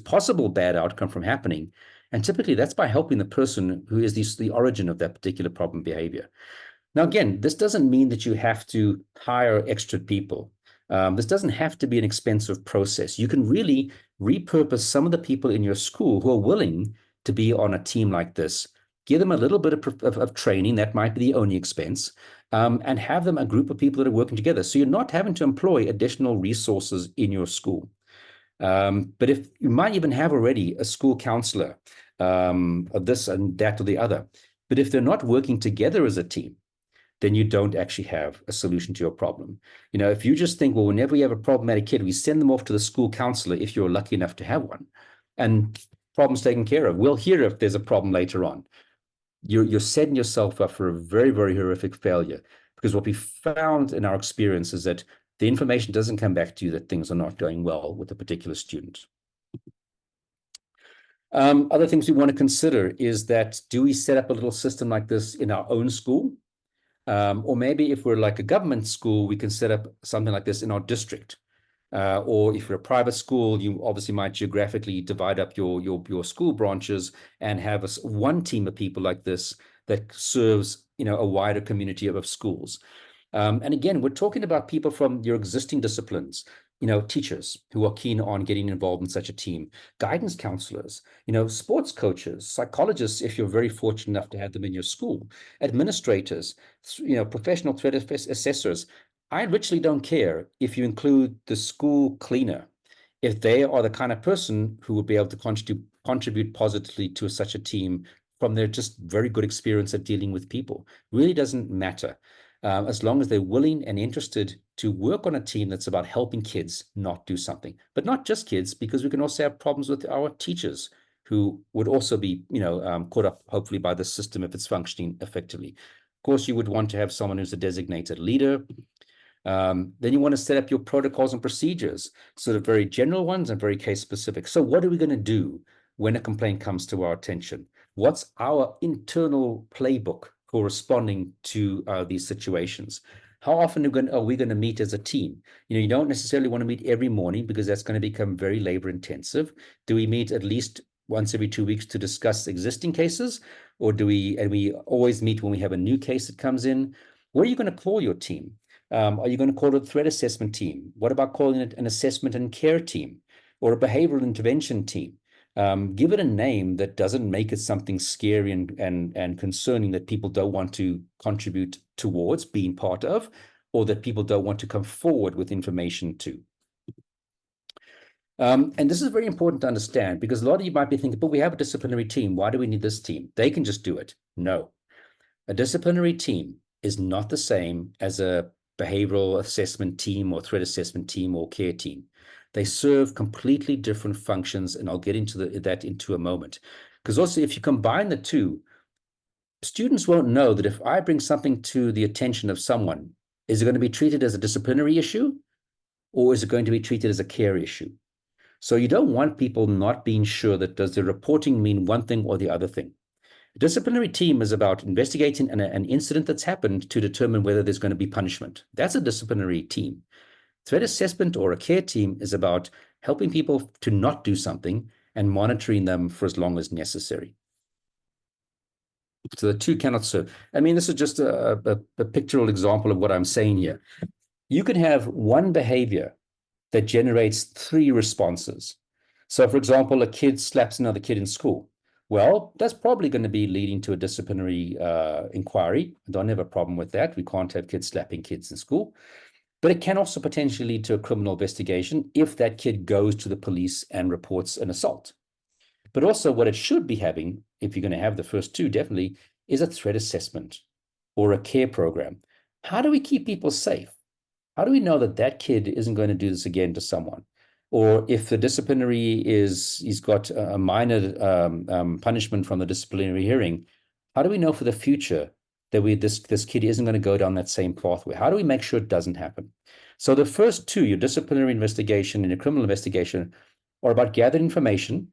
possible bad outcome from happening. And typically that's by helping the person who is the origin of that particular problem behavior. Now, again, this doesn't mean that you have to hire extra people. This doesn't have to be an expensive process. You can really repurpose some of the people in your school who are willing to be on a team like this, give them a little bit of training, that might be the only expense, and have them a group of people that are working together. So you're not having to employ additional resources in your school. But if you might even have already a school counselor of this and that or the other, but if they're not working together as a team, then you don't actually have a solution to your problem. You know, if you just think, well, whenever we have a problematic kid, we send them off to the school counselor if you're lucky enough to have one, and problem's taken care of. We'll hear if there's a problem later on. You're setting yourself up for a very, very horrific failure, because what we found in our experience is that the information doesn't come back to you that things are not going well with a particular student. Other things we want to consider is that, do we set up a little system like this in our own school? Or maybe if we're like a government school, we can set up something like this in our district. Or if you're a private school, you obviously might geographically divide up your school branches and have one team of people like this that serves, you know, a wider community of schools. And again, we're talking about people from your existing disciplines, you know, teachers who are keen on getting involved in such a team, guidance counselors, you know, sports coaches, psychologists, if you're very fortunate enough to have them in your school, administrators, you know, professional threat assessors. I literally don't care if you include the school cleaner, if they are the kind of person who will be able to contribute positively to such a team from their just very good experience at dealing with people. Really doesn't matter. as long as they're willing and interested to work on a team that's about helping kids not do something. But not just kids, because we can also have problems with our teachers who would also be, caught up, hopefully, by the system if it's functioning effectively. Of course, you would want to have someone who's a designated leader. Then you want to set up your protocols and procedures, sort of very general ones and very case specific. So what are we going to do when a complaint comes to our attention? What's our internal playbook for responding to these situations? How often are we going to meet as a team? You don't necessarily want to meet every morning because that's going to become very labor intensive. Do we meet at least once every 2 weeks to discuss existing cases? Or do we always meet when we have a new case that comes in? What are you going to call your team? Are you going to call it a threat assessment team? What about calling it an assessment and care team or a behavioral intervention team? Give it a name that doesn't make it something scary and concerning that people don't want to contribute towards being part of, or that people don't want to come forward with information to. And this is very important to understand, because a lot of you might be thinking, but we have a disciplinary team. Why do we need this team? They can just do it. No. A disciplinary team is not the same as a behavioral assessment team or threat assessment team or care team. They serve completely different functions, and I'll get into that into a moment. Because also, if you combine the two, students won't know that if I bring something to the attention of someone, is it going to be treated as a disciplinary issue, or is it going to be treated as a care issue? So you don't want people not being sure that does the reporting mean one thing or the other thing. A disciplinary team is about investigating an incident that's happened to determine whether there's going to be punishment. That's a disciplinary team. Threat assessment or a care team is about helping people to not do something and monitoring them for as long as necessary. So the two cannot serve. I mean, this is just a pictorial example of what I'm saying here. You can have one behavior that generates 3 responses. So, for example, a kid slaps another kid in school. Well, that's probably going to be leading to a disciplinary inquiry. I don't have a problem with that. We can't have kids slapping kids in school. But it can also potentially lead to a criminal investigation if that kid goes to the police and reports an assault. But also what it should be having, if you're going to have the first 2, definitely, is a threat assessment or a care program. How do we keep people safe? How do we know that that kid isn't going to do this again to someone? Or if the disciplinary he's got a minor punishment from the disciplinary hearing, how do we know for the future that this kid isn't going to go down that same pathway? How do we make sure it doesn't happen? So the first 2, your disciplinary investigation and your criminal investigation, are about gathering information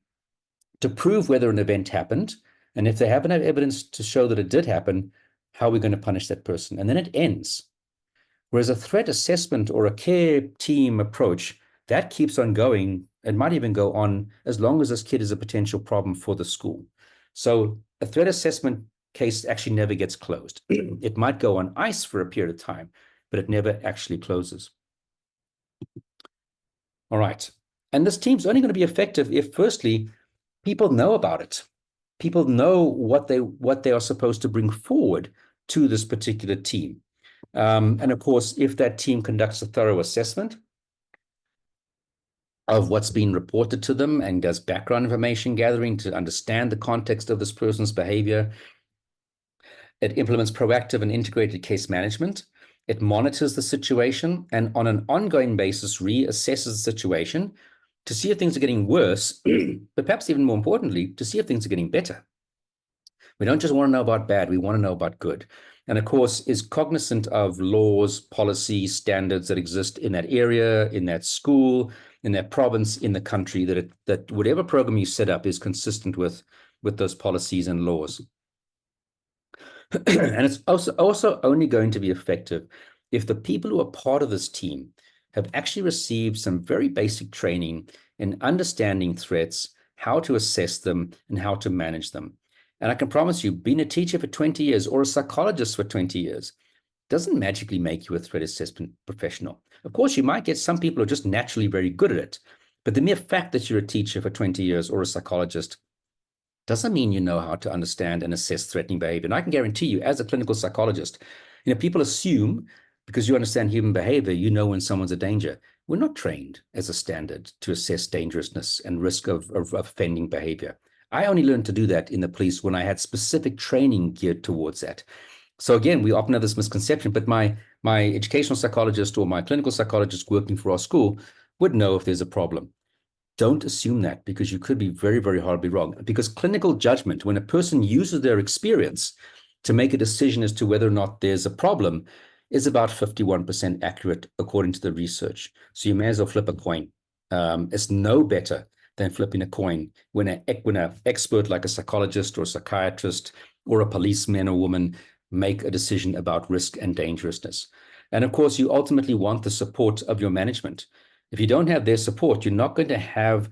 to prove whether an event happened. And if they haven't had evidence to show that it did happen, how are we going to punish that person? And then it ends. Whereas a threat assessment or a care team approach, that keeps on going. It might even go on as long as this kid is a potential problem for the school. So a threat assessment case actually never gets closed. It might go on ice for a period of time, but it never actually closes. All right. And this team's only going to be effective if, firstly, people know about it. People know what they are supposed to bring forward to this particular team. And of course, if that team conducts a thorough assessment of what's been reported to them and does background information gathering to understand the context of this person's behavior, it implements proactive and integrated case management. It monitors the situation and on an ongoing basis reassesses the situation to see if things are getting worse, but perhaps even more importantly, to see if things are getting better. We don't just want to know about bad, we want to know about good. And of course, is cognizant of laws, policies, standards that exist in that area, in that school, in that province, in the country, that whatever program you set up is consistent with those policies and laws. And it's also only going to be effective if the people who are part of this team have actually received some very basic training in understanding threats, how to assess them, and how to manage them. And I can promise you, being a teacher for 20 years or a psychologist for 20 years doesn't magically make you a threat assessment professional. Of course, you might get some people who are just naturally very good at it, but the mere fact that you're a teacher for 20 years or a psychologist doesn't mean you know how to understand and assess threatening behavior. And I can guarantee you, as a clinical psychologist, people assume because you understand human behavior, you know when someone's a danger. We're not trained as a standard to assess dangerousness and risk of offending behavior. I only learned to do that in the police when I had specific training geared towards that. So again, we often have this misconception, but my educational psychologist or my clinical psychologist working for our school would know if there's a problem. Don't assume that, because you could be very, very horribly wrong. Because clinical judgment, when a person uses their experience to make a decision as to whether or not there's a problem, is about 51% accurate according to the research. So you may as well flip a coin. It's no better than flipping a coin when an expert like a psychologist or a psychiatrist or a policeman or woman make a decision about risk and dangerousness. And of course, you ultimately want the support of your management. If you don't have their support, you're not going to have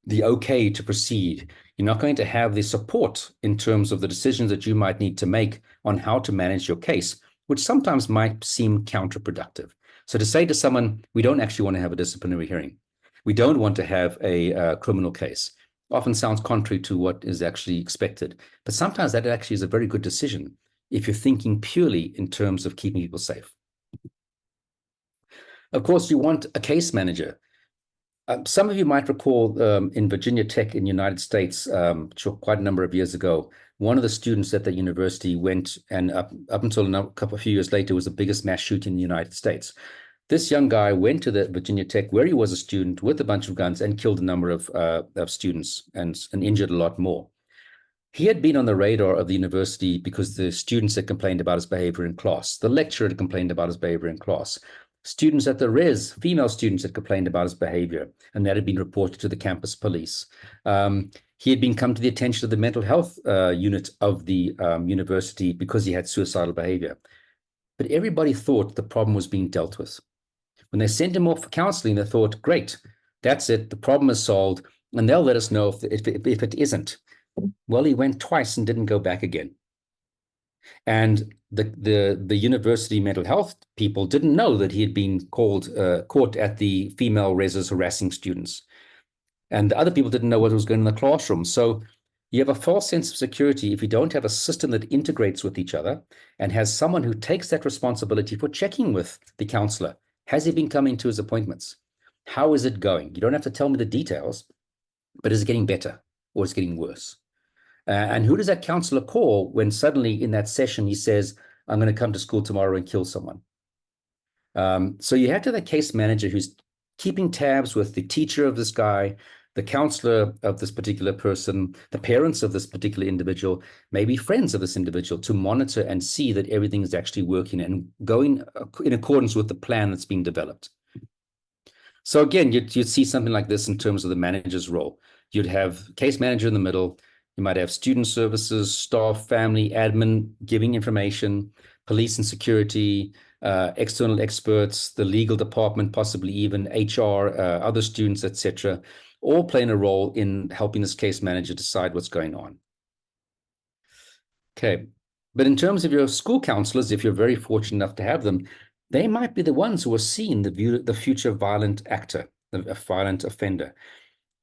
the okay to proceed. You're not going to have the support in terms of the decisions that you might need to make on how to manage your case, which sometimes might seem counterproductive. So to say to someone, we don't actually want to have a disciplinary hearing, we don't want to have a criminal case, often sounds contrary to what is actually expected. But sometimes that actually is a very good decision if you're thinking purely in terms of keeping people safe. Of course, you want a case manager. Some of you might recall in Virginia Tech in the United States, quite a number of years ago, one of the students at the university went, and up until a few years later, was the biggest mass shooting in the United States. This young guy went to the Virginia Tech where he was a student with a bunch of guns and killed a number of students and injured a lot more. He had been on the radar of the university because the students had complained about his behavior in class. The lecturer had complained about his behavior in class. Students at the res, female students, had complained about his behavior, and that had been reported to the campus police. He had been come to the attention of the mental health unit of the university because he had suicidal behavior. But everybody thought the problem was being dealt with. When they sent him off for counseling, they thought, great, that's it, the problem is solved, and they'll let us know if it isn't. Well, he went twice and didn't go back again. And the university mental health people didn't know that he had been caught at the female reses harassing students. And the other people didn't know what was going on in the classroom. So you have a false sense of security if you don't have a system that integrates with each other and has someone who takes that responsibility for checking with the counselor. Has he been coming to his appointments? How is it going? You don't have to tell me the details, but is it getting better or is it getting worse? And who does that counselor call when suddenly in that session he says, I'm going to come to school tomorrow and kill someone? So you have to have a case manager who's keeping tabs with the teacher of this guy, the counselor of this particular person, the parents of this particular individual, maybe friends of this individual, to monitor and see that everything is actually working and going in accordance with the plan that's being developed. So again, you'd see something like this in terms of the manager's role. You'd have case manager in the middle. You might have student services, staff, family, admin, giving information, police and security, external experts, the legal department, possibly even HR, other students, etc., all playing a role in helping this case manager decide what's going on. Okay, but in terms of your school counselors, if you're very fortunate enough to have them, they might be the ones who are seeing the future violent actor, a violent offender.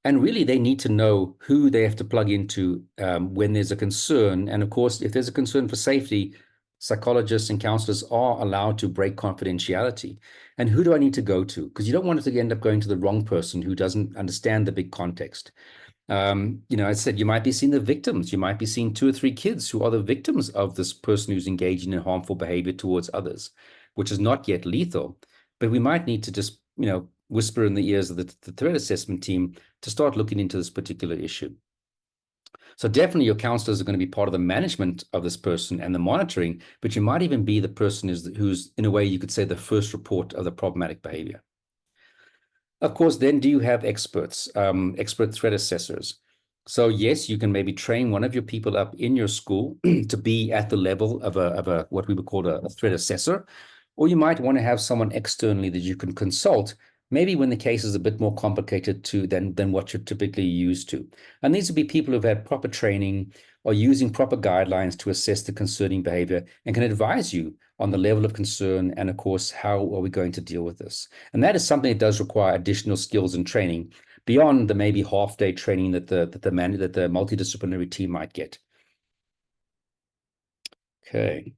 And really, they need to know who they have to plug into when there's a concern. And of course, if there's a concern for safety, psychologists and counselors are allowed to break confidentiality. And who do I need to go to? Because you don't want it to end up going to the wrong person who doesn't understand the big context. I said, you might be seeing the victims. You might be seeing 2 or 3 kids who are the victims of this person who's engaging in harmful behavior towards others, which is not yet lethal. But we might need to just, whisper in the ears of the threat assessment team to start looking into this particular issue. So definitely your counselors are going to be part of the management of this person and the monitoring, but you might even be the person who's in a way, you could say, the first report of the problematic behavior. Of course, then do you have experts, expert threat assessors? So yes, you can maybe train one of your people up in your school to be at the level of a what we would call a threat assessor, or you might want to have someone externally that you can consult, maybe when the case is a bit more complicated than what you're typically used to. And these would be people who've had proper training or using proper guidelines to assess the concerning behavior and can advise you on the level of concern and, of course, how are we going to deal with this. And that is something that does require additional skills and training beyond the maybe half-day training that the multidisciplinary team might get. Okay.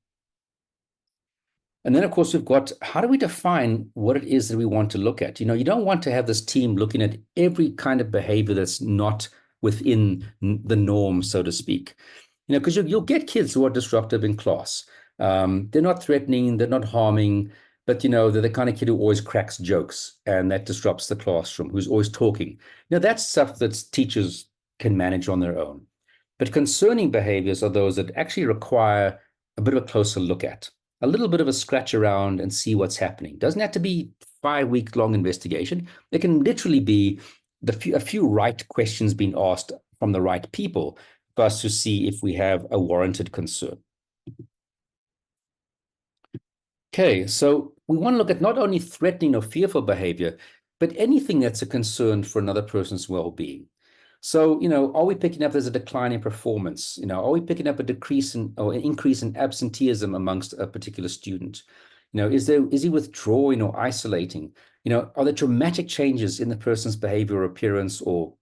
And then, of course, we've got, how do we define what it is that we want to look at? You don't want to have this team looking at every kind of behavior that's not within the norm, so to speak. Because you'll get kids who are disruptive in class. They're not threatening, they're not harming, but they're the kind of kid who always cracks jokes and that disrupts the classroom, who's always talking. That's stuff that teachers can manage on their own. But concerning behaviors are those that actually require a bit of a closer look at, a little bit of a scratch around and see what's happening. Doesn't have to be 5-week-long investigation. It can literally be a few right questions being asked from the right people for us to see if we have a warranted concern. Okay, so we want to look at not only threatening or fearful behavior, but anything that's a concern for another person's well-being. So, are we picking up there's a decline in performance? Are we picking up a decrease in or an increase in absenteeism amongst a particular student? Is he withdrawing or isolating? Are there dramatic changes in the person's behavior or appearance, or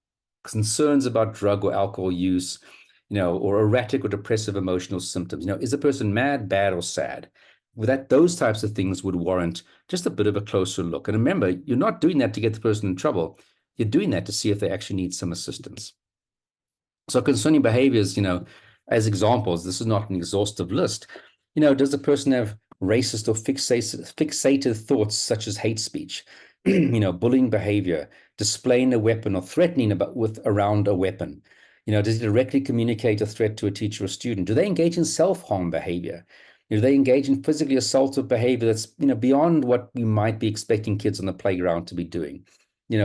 concerns about drug or alcohol use, or erratic or depressive emotional symptoms? Is the person mad, bad, or sad? Those types of things would warrant just a bit of a closer look. And remember, you're not doing that to get the person in trouble. You're doing that to see if they actually need some assistance. So concerning behaviors, as examples, this is not an exhaustive list. Does the person have racist or fixated thoughts such as hate speech, bullying behavior, displaying a weapon or threatening around a weapon? Does he directly communicate a threat to a teacher or student? Do they engage in self-harm behavior? Do they engage in physically assaultive behavior that's beyond what we might be expecting kids on the playground to be doing?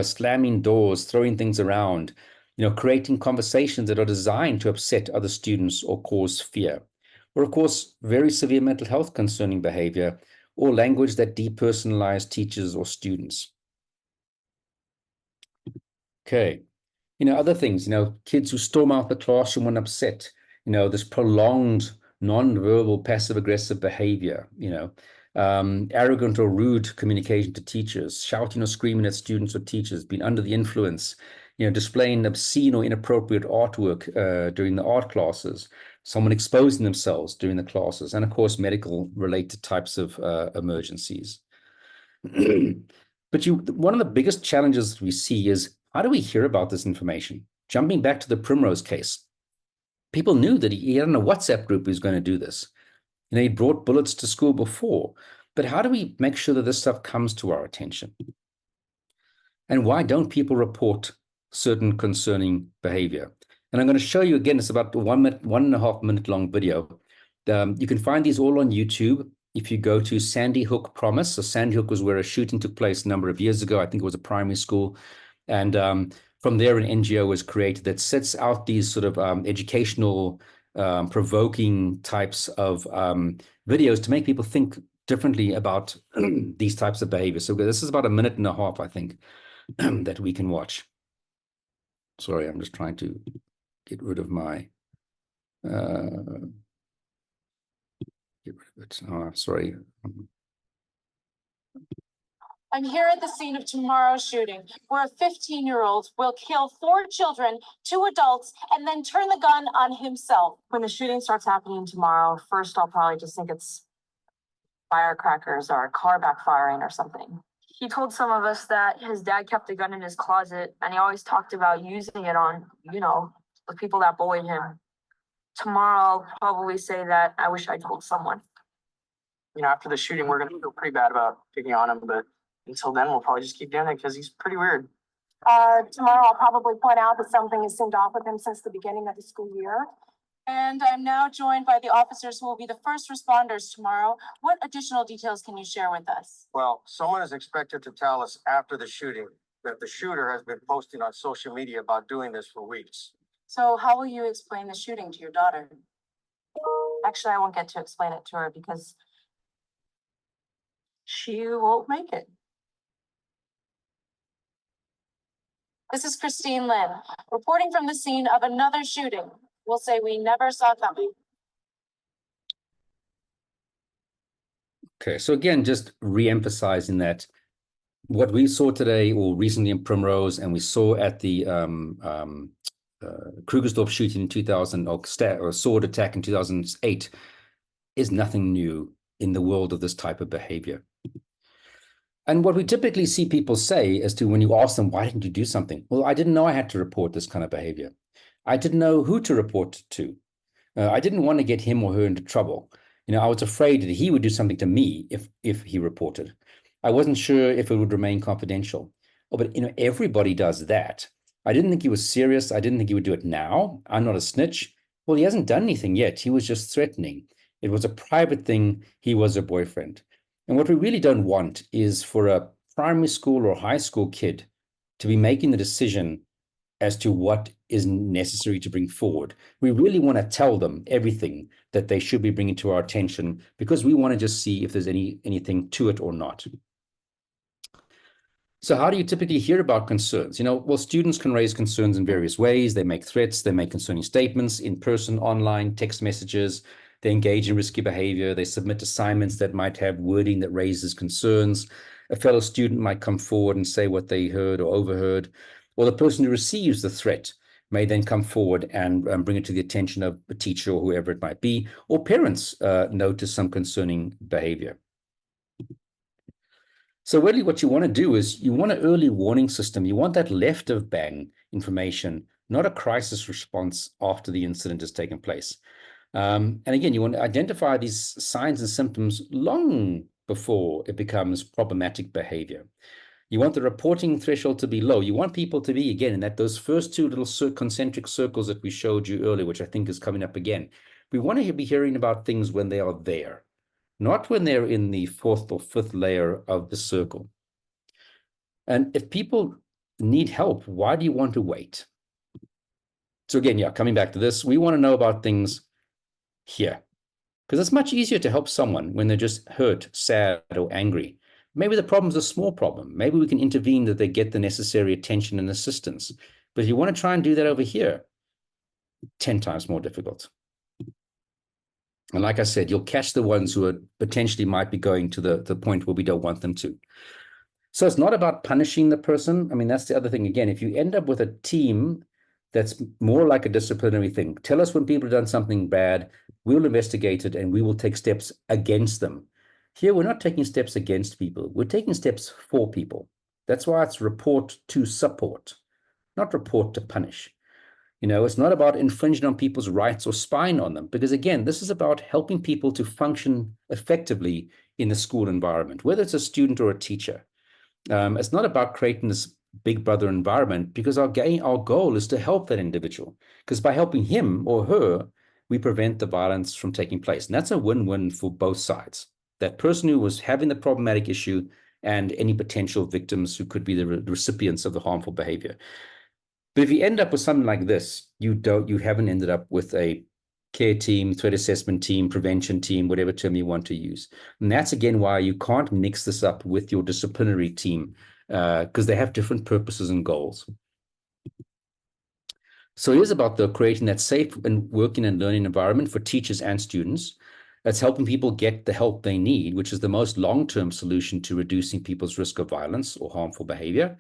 Slamming doors, throwing things around, creating conversations that are designed to upset other students or cause fear. Or, of course, very severe mental health concerning behavior or language that depersonalize teachers or students. Okay. Other things, kids who storm out the classroom when upset, this prolonged non-verbal passive-aggressive behavior, arrogant or rude communication to teachers, shouting or screaming at students or teachers, being under the influence, displaying obscene or inappropriate artwork during the art classes, someone exposing themselves during the classes, and of course, medical-related types of emergencies. But one of the biggest challenges we see is, how do we hear about this information? Jumping back to the Primrose case, people knew that he had in a WhatsApp group he was going to do this. He brought bullets to school before, but how do we make sure that this stuff comes to our attention? And why don't people report certain concerning behavior? And I'm going to show you again, it's about a 1.5 minute long video. You can find these all on YouTube. If you go to Sandy Hook Promise, so Sandy Hook was where a shooting took place a number of years ago. I think it was a primary school. And from there, an NGO was created that sets out these sort of educational, provoking types of videos to make people think differently about these types of behaviors. So this is about 1.5 minutes, I think, that we can watch. Sorry, I'm just trying to get rid of my, get rid of it. Oh, sorry. I'm here at the scene of tomorrow's shooting, where a 15-year-old will kill 4 children, 2 adults, and then turn the gun on himself. When the shooting starts happening tomorrow, first I'll probably just think it's firecrackers or a car backfiring or something. He told some of us that his dad kept a gun in his closet, and he always talked about using it on, the people that bullied him. Tomorrow I'll probably say that I wish I told someone. After the shooting, we're going to feel pretty bad about picking on him, but until then, we'll probably just keep doing it because he's pretty weird. Tomorrow, I'll probably point out that something has seemed off with him since the beginning of the school year. And I'm now joined by the officers who will be the first responders tomorrow. What additional details can you share with us? Well, someone is expected to tell us after the shooting that the shooter has been posting on social media about doing this for weeks. So how will you explain the shooting to your daughter? Actually, I won't get to explain it to her because she won't make it. This is Christine Lynn, reporting from the scene of another shooting. We'll say we never saw coming. Okay, so again, just re-emphasizing that what we saw today or recently in Primrose and we saw at the Krugersdorp shooting in 2000 or sword attack in 2008 is nothing new in the world of this type of behavior. And what we typically see people say as to when you ask them, why didn't you do something? Well, I didn't know I had to report this kind of behavior. I didn't know who to report to. I didn't want to get him or her into trouble. I was afraid that he would do something to me if he reported. I wasn't sure if it would remain confidential. Oh, but everybody does that. I didn't think he was serious. I didn't think he would do it now. I'm not a snitch. Well, he hasn't done anything yet. He was just threatening. It was a private thing. He was a boyfriend. And what we really don't want is for a primary school or high school kid to be making the decision as to what is necessary to bring forward. We really want to tell them everything that they should be bringing to our attention, because we want to just see if there's anything to it or not. So how do you typically hear about concerns? Well, students can raise concerns in various ways. They make threats, they make concerning statements in person, online, text messages. They engage in risky behavior. They submit assignments that might have wording that raises concerns. A fellow student might come forward and say what they heard or overheard. Or the person who receives the threat may then come forward and bring it to the attention of a teacher or whoever it might be, or parents notice some concerning behavior. So really what you want to do is you want an early warning system. You want that left of bang information, not a crisis response after the incident has taken place. And again, you want to identify these signs and symptoms long before it becomes problematic behavior. You want the reporting threshold to be low. You want people to be, again, in those first two little concentric circles that we showed you earlier, which I think is coming up again. We want to be hearing about things when they are there, not when they're in the fourth or fifth layer of the circle. And if people need help, why do you want to wait? So again, coming back to this, we want to know about things here, because it's much easier to help someone when they're just hurt, sad, or angry. Maybe the problem's a small problem. Maybe we can intervene that they get the necessary attention and assistance. But if you want to try and do that over here, 10 times more difficult. And like I said, you'll catch the ones who are potentially might be going to the point where we don't want them to. So it's not about punishing the person. I mean, that's the other thing. Again, if you end up with a team that's more like a disciplinary thing, tell us when people have done something bad, we'll investigate it and we will take steps against them. Here, we're not taking steps against people. We're taking steps for people. That's why it's report to support, not report to punish. It's not about infringing on people's rights or spying on them, because again, this is about helping people to function effectively in the school environment, whether it's a student or a teacher. It's not about creating this big brother environment, because our goal is to help that individual, because by helping him or her, we prevent the violence from taking place. And that's a win-win for both sides. That person who was having the problematic issue and any potential victims who could be the recipients of the harmful behavior. But if you end up with something like this, you haven't ended up with a care team, threat assessment team, prevention team, whatever term you want to use. And that's again why you can't mix this up with your disciplinary team, because they have different purposes and goals. So it is about creating that safe and working and learning environment for teachers and students. That's helping people get the help they need, which is the most long-term solution to reducing people's risk of violence or harmful behavior.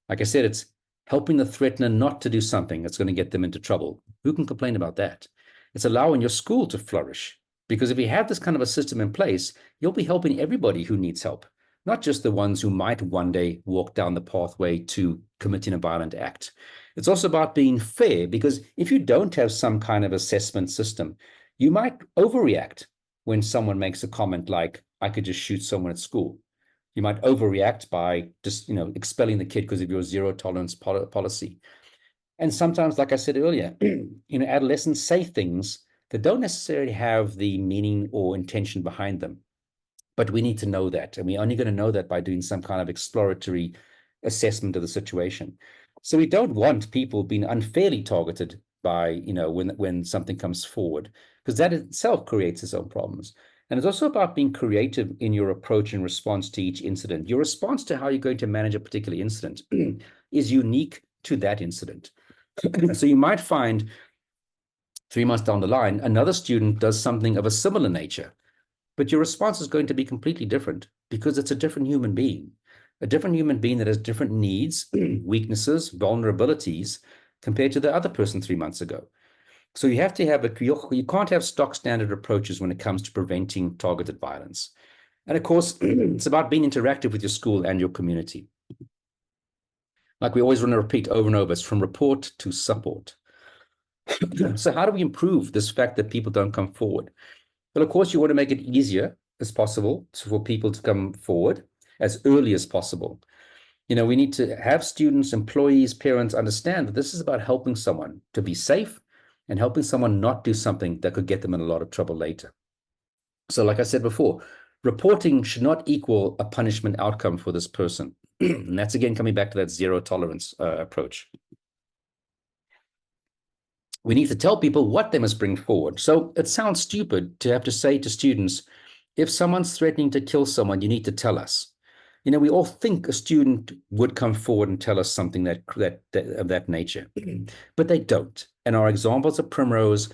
Like I said, it's helping the threatener not to do something that's going to get them into trouble. Who can complain about that? It's allowing your school to flourish, because if you have this kind of a system in place, you'll be helping everybody who needs help, not just the ones who might one day walk down the pathway to committing a violent act. It's also about being fair, because if you don't have some kind of assessment system, you might overreact when someone makes a comment like, I could just shoot someone at school. You might overreact by just, expelling the kid because of your zero tolerance policy. And sometimes, like I said earlier, adolescents say things that don't necessarily have the meaning or intention behind them. But we need to know that. And we're only going to know that by doing some kind of exploratory assessment of the situation. So we don't want people being unfairly targeted by, when something comes forward, because that itself creates its own problems. And it's also about being creative in your approach and response to each incident. Your response to how you're going to manage a particular incident is unique to that incident. So you might find 3 months down the line, another student does something of a similar nature, but your response is going to be completely different, because it's a different human being that has different needs, weaknesses, vulnerabilities compared to the other person 3 months ago. So you have to have you can't have stock standard approaches when it comes to preventing targeted violence. And of course, it's about being interactive with your school and your community. Like we always want to repeat over and over, it's from report to support. So how do we improve this fact that people don't come forward? But of course, you want to make it easier as possible for people to come forward as early as possible. We need to have students, employees, parents understand that this is about helping someone to be safe and helping someone not do something that could get them in a lot of trouble later. So like I said before, reporting should not equal a punishment outcome for this person. And that's again coming back to that zero tolerance approach. We need to tell people what they must bring forward. So it sounds stupid to have to say to students, if someone's threatening to kill someone, you need to tell us. We all think a student would come forward and tell us something of that nature, but they don't. And our examples at Primrose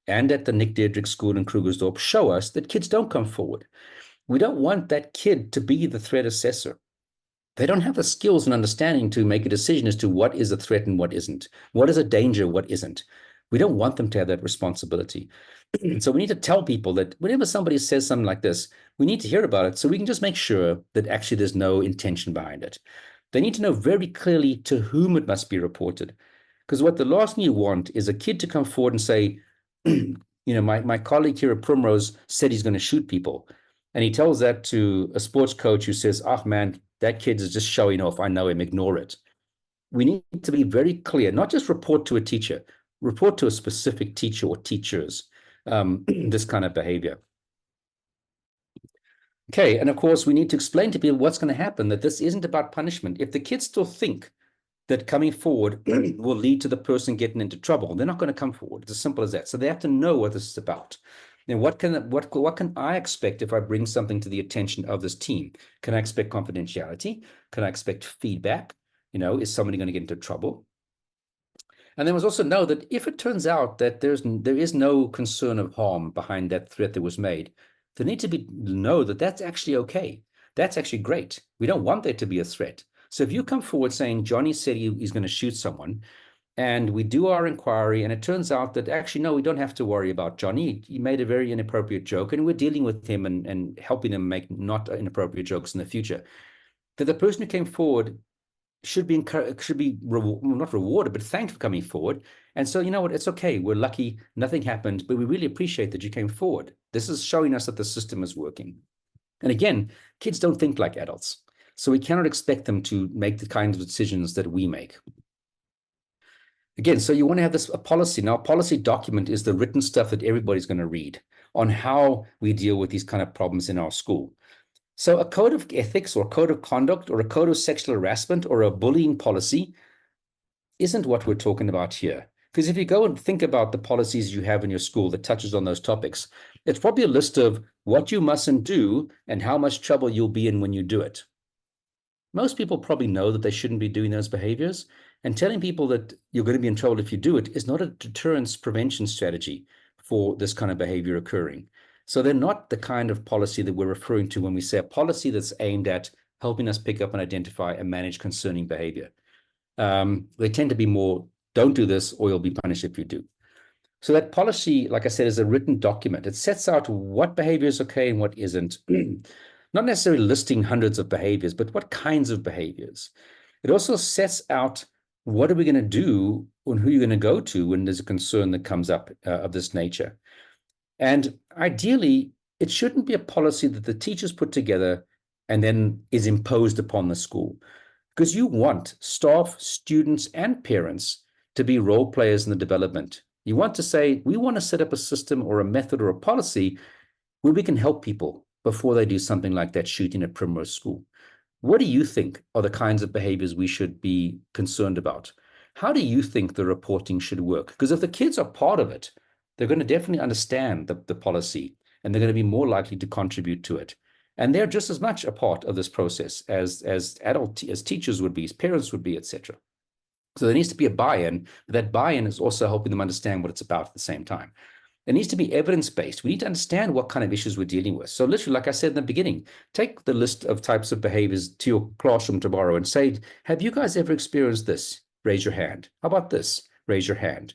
and at the Nick Deirdrick School in Krugersdorp show us that kids don't come forward. We don't want that kid to be the threat assessor. They don't have the skills and understanding to make a decision as to what is a threat and what isn't, what is a danger, what isn't. We don't want them to have that responsibility. So we need to tell people that whenever somebody says something like this, we need to hear about it so we can just make sure that actually there's no intention behind it. They need to know very clearly to whom it must be reported. Because what the last thing you want is a kid to come forward and say, my colleague here at Primrose said he's going to shoot people. And he tells that to a sports coach who says, oh man, that kid is just showing off. I know him, ignore it. We need to be very clear, not just report to a teacher, report to a specific teacher or teachers, this kind of behavior. Okay, and of course, we need to explain to people what's going to happen, that this isn't about punishment. If the kids still think that coming forward will lead to the person getting into trouble, they're not going to come forward. It's as simple as that. So they have to know what this is about. Then what can I expect if I bring something to the attention of this team? Can I expect confidentiality? Can I expect feedback? Is somebody going to get into trouble? And then we also know that if it turns out that there is no concern of harm behind that threat that was made, there need to know that that's actually okay. That's actually great. We don't want there to be a threat. So if you come forward saying Johnny said he's going to shoot someone, and we do our inquiry, and it turns out that actually, no, we don't have to worry about Johnny. He made a very inappropriate joke, and we're dealing with him and helping him make not inappropriate jokes in the future. That the person who came forward should be not rewarded, but thanked for coming forward. And so, you know what, it's okay. We're lucky, nothing happened, but we really appreciate that you came forward. This is showing us that the system is working. And again, kids don't think like adults. So we cannot expect them to make the kinds of decisions that we make. Again, so you want to have a policy. Now, a policy document is the written stuff that everybody's going to read on how we deal with these kind of problems in our school. So a code of ethics or code of conduct or a code of sexual harassment or a bullying policy isn't what we're talking about here. Because if you go and think about the policies you have in your school that touches on those topics, it's probably a list of what you mustn't do and how much trouble you'll be in when you do it. Most people probably know that they shouldn't be doing those behaviors, and telling people that you're going to be in trouble if you do it is not a deterrence prevention strategy for this kind of behavior occurring. So they're not the kind of policy that we're referring to when we say a policy that's aimed at helping us pick up and identify and manage concerning behavior. They tend to be more, don't do this or you'll be punished if you do. So that policy, like I said, is a written document. It sets out what behavior is okay and what isn't. Not necessarily listing hundreds of behaviors, but what kinds of behaviors. It also sets out what are we going to do and who you're going to go to when there's a concern that comes up of this nature. And ideally, it shouldn't be a policy that the teachers put together and then is imposed upon the school. Because you want staff, students, and parents to be role players in the development. You want to say, we want to set up a system or a method or a policy where we can help people before they do something like that shooting at Primrose School. What do you think are the kinds of behaviors we should be concerned about? How do you think the reporting should work? Because if the kids are part of it, they're going to definitely understand the policy, and they're going to be more likely to contribute to it. And they're just as much a part of this process as teachers would be, as parents would be, etc. So there needs to be a buy-in. That buy-in is also helping them understand what it's about at the same time. It needs to be evidence-based. We need to understand what kind of issues we're dealing with. So literally, like I said in the beginning, take the list of types of behaviors to your classroom tomorrow and say, have you guys ever experienced this? Raise your hand. How about this? Raise your hand.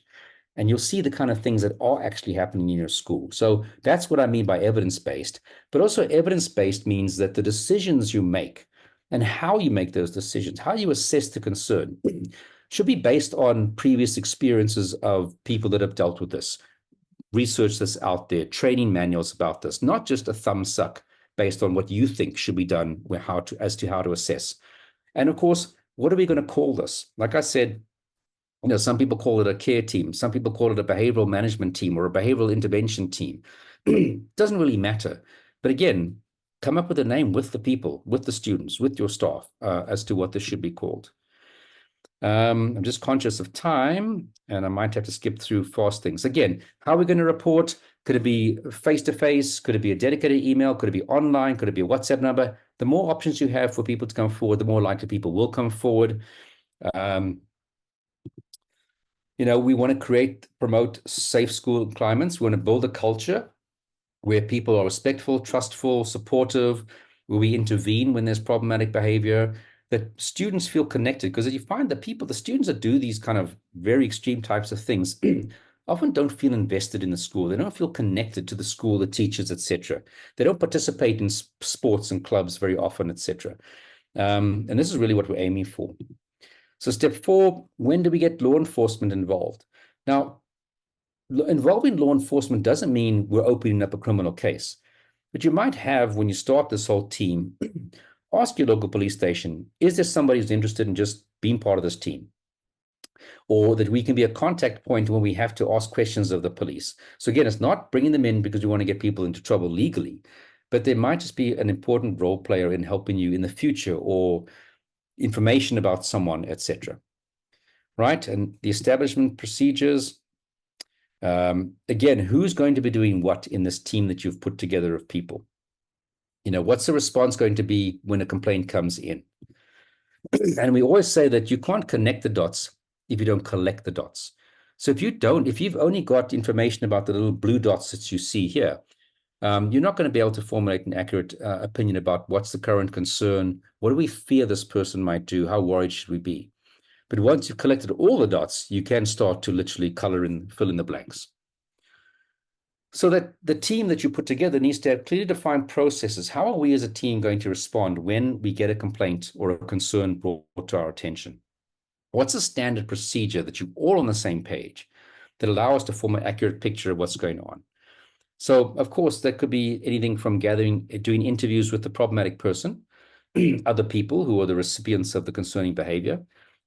And you'll see the kind of things that are actually happening in your school. So that's what I mean by evidence-based. But also evidence-based means that the decisions you make and how you make those decisions, how you assess the concern, should be based on previous experiences of people that have dealt with this. research that's out there, training manuals about this, not just a thumb suck based on what you think should be done, as to how to assess. And of course, what are we going to call this? Like I said, some people call it a care team. Some people call it a behavioral management team or a behavioral intervention team. Doesn't really matter. But again, come up with a name with the people, with the students, with your staff, as to what this should be called. I'm just conscious of time, and I might have to skip through fast things. Again, how are we going to report? Could it be face-to-face? Could it be a dedicated email? Could it be online? Could it be a WhatsApp number? The more options you have for people to come forward, the more likely people will come forward. We want to promote safe school climates. We want to build a culture where people are respectful, trustful, supportive, where we intervene when there's problematic behavior, that students feel connected. Because if you find that the students that do these kind of very extreme types of things often don't feel invested in the school. They don't feel connected to the school, the teachers, etc. They don't participate in sports and clubs very often, etc. And this is really what we're aiming for. So step 4, when do we get law enforcement involved? Now, involving law enforcement doesn't mean we're opening up a criminal case. But you might have, when you start this whole team, ask your local police station, is there somebody who's interested in just being part of this team? Or that we can be a contact point when we have to ask questions of the police. So again, it's not bringing them in because we want to get people into trouble legally, but there might just be an important role player in helping you in the future, or information about someone, etc. Right? And the establishment procedures, again, who's going to be doing what in this team that you've put together of people? What's the response going to be when a complaint comes in? And we always say that you can't connect the dots if you don't collect the dots. So if you've only got information about the little blue dots that you see here, you're not going to be able to formulate an accurate opinion about what's the current concern, what do we fear this person might do, how worried should we be. But once you've collected all the dots, you can start to literally fill in the blanks. So that the team that you put together needs to have clearly defined processes. How are we as a team going to respond when we get a complaint or a concern brought to our attention? What's a standard procedure that you're all on the same page that allow us to form an accurate picture of what's going on? So, of course, that could be anything from doing interviews with the problematic person, other people who are the recipients of the concerning behavior,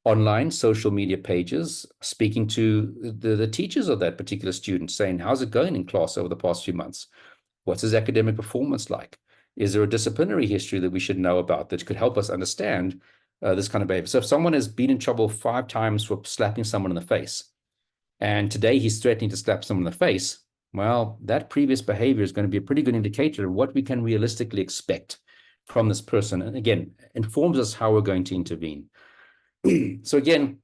online social media pages, speaking to the teachers of that particular student, saying, how's it going in class over the past few months? What's his academic performance like? Is there a disciplinary history that we should know about that could help us understand this kind of behavior? So if someone has been in trouble 5 times for slapping someone in the face, and today he's threatening to slap someone in the face, well, that previous behavior is going to be a pretty good indicator of what we can realistically expect from this person. And again, informs us how we're going to intervene. So again,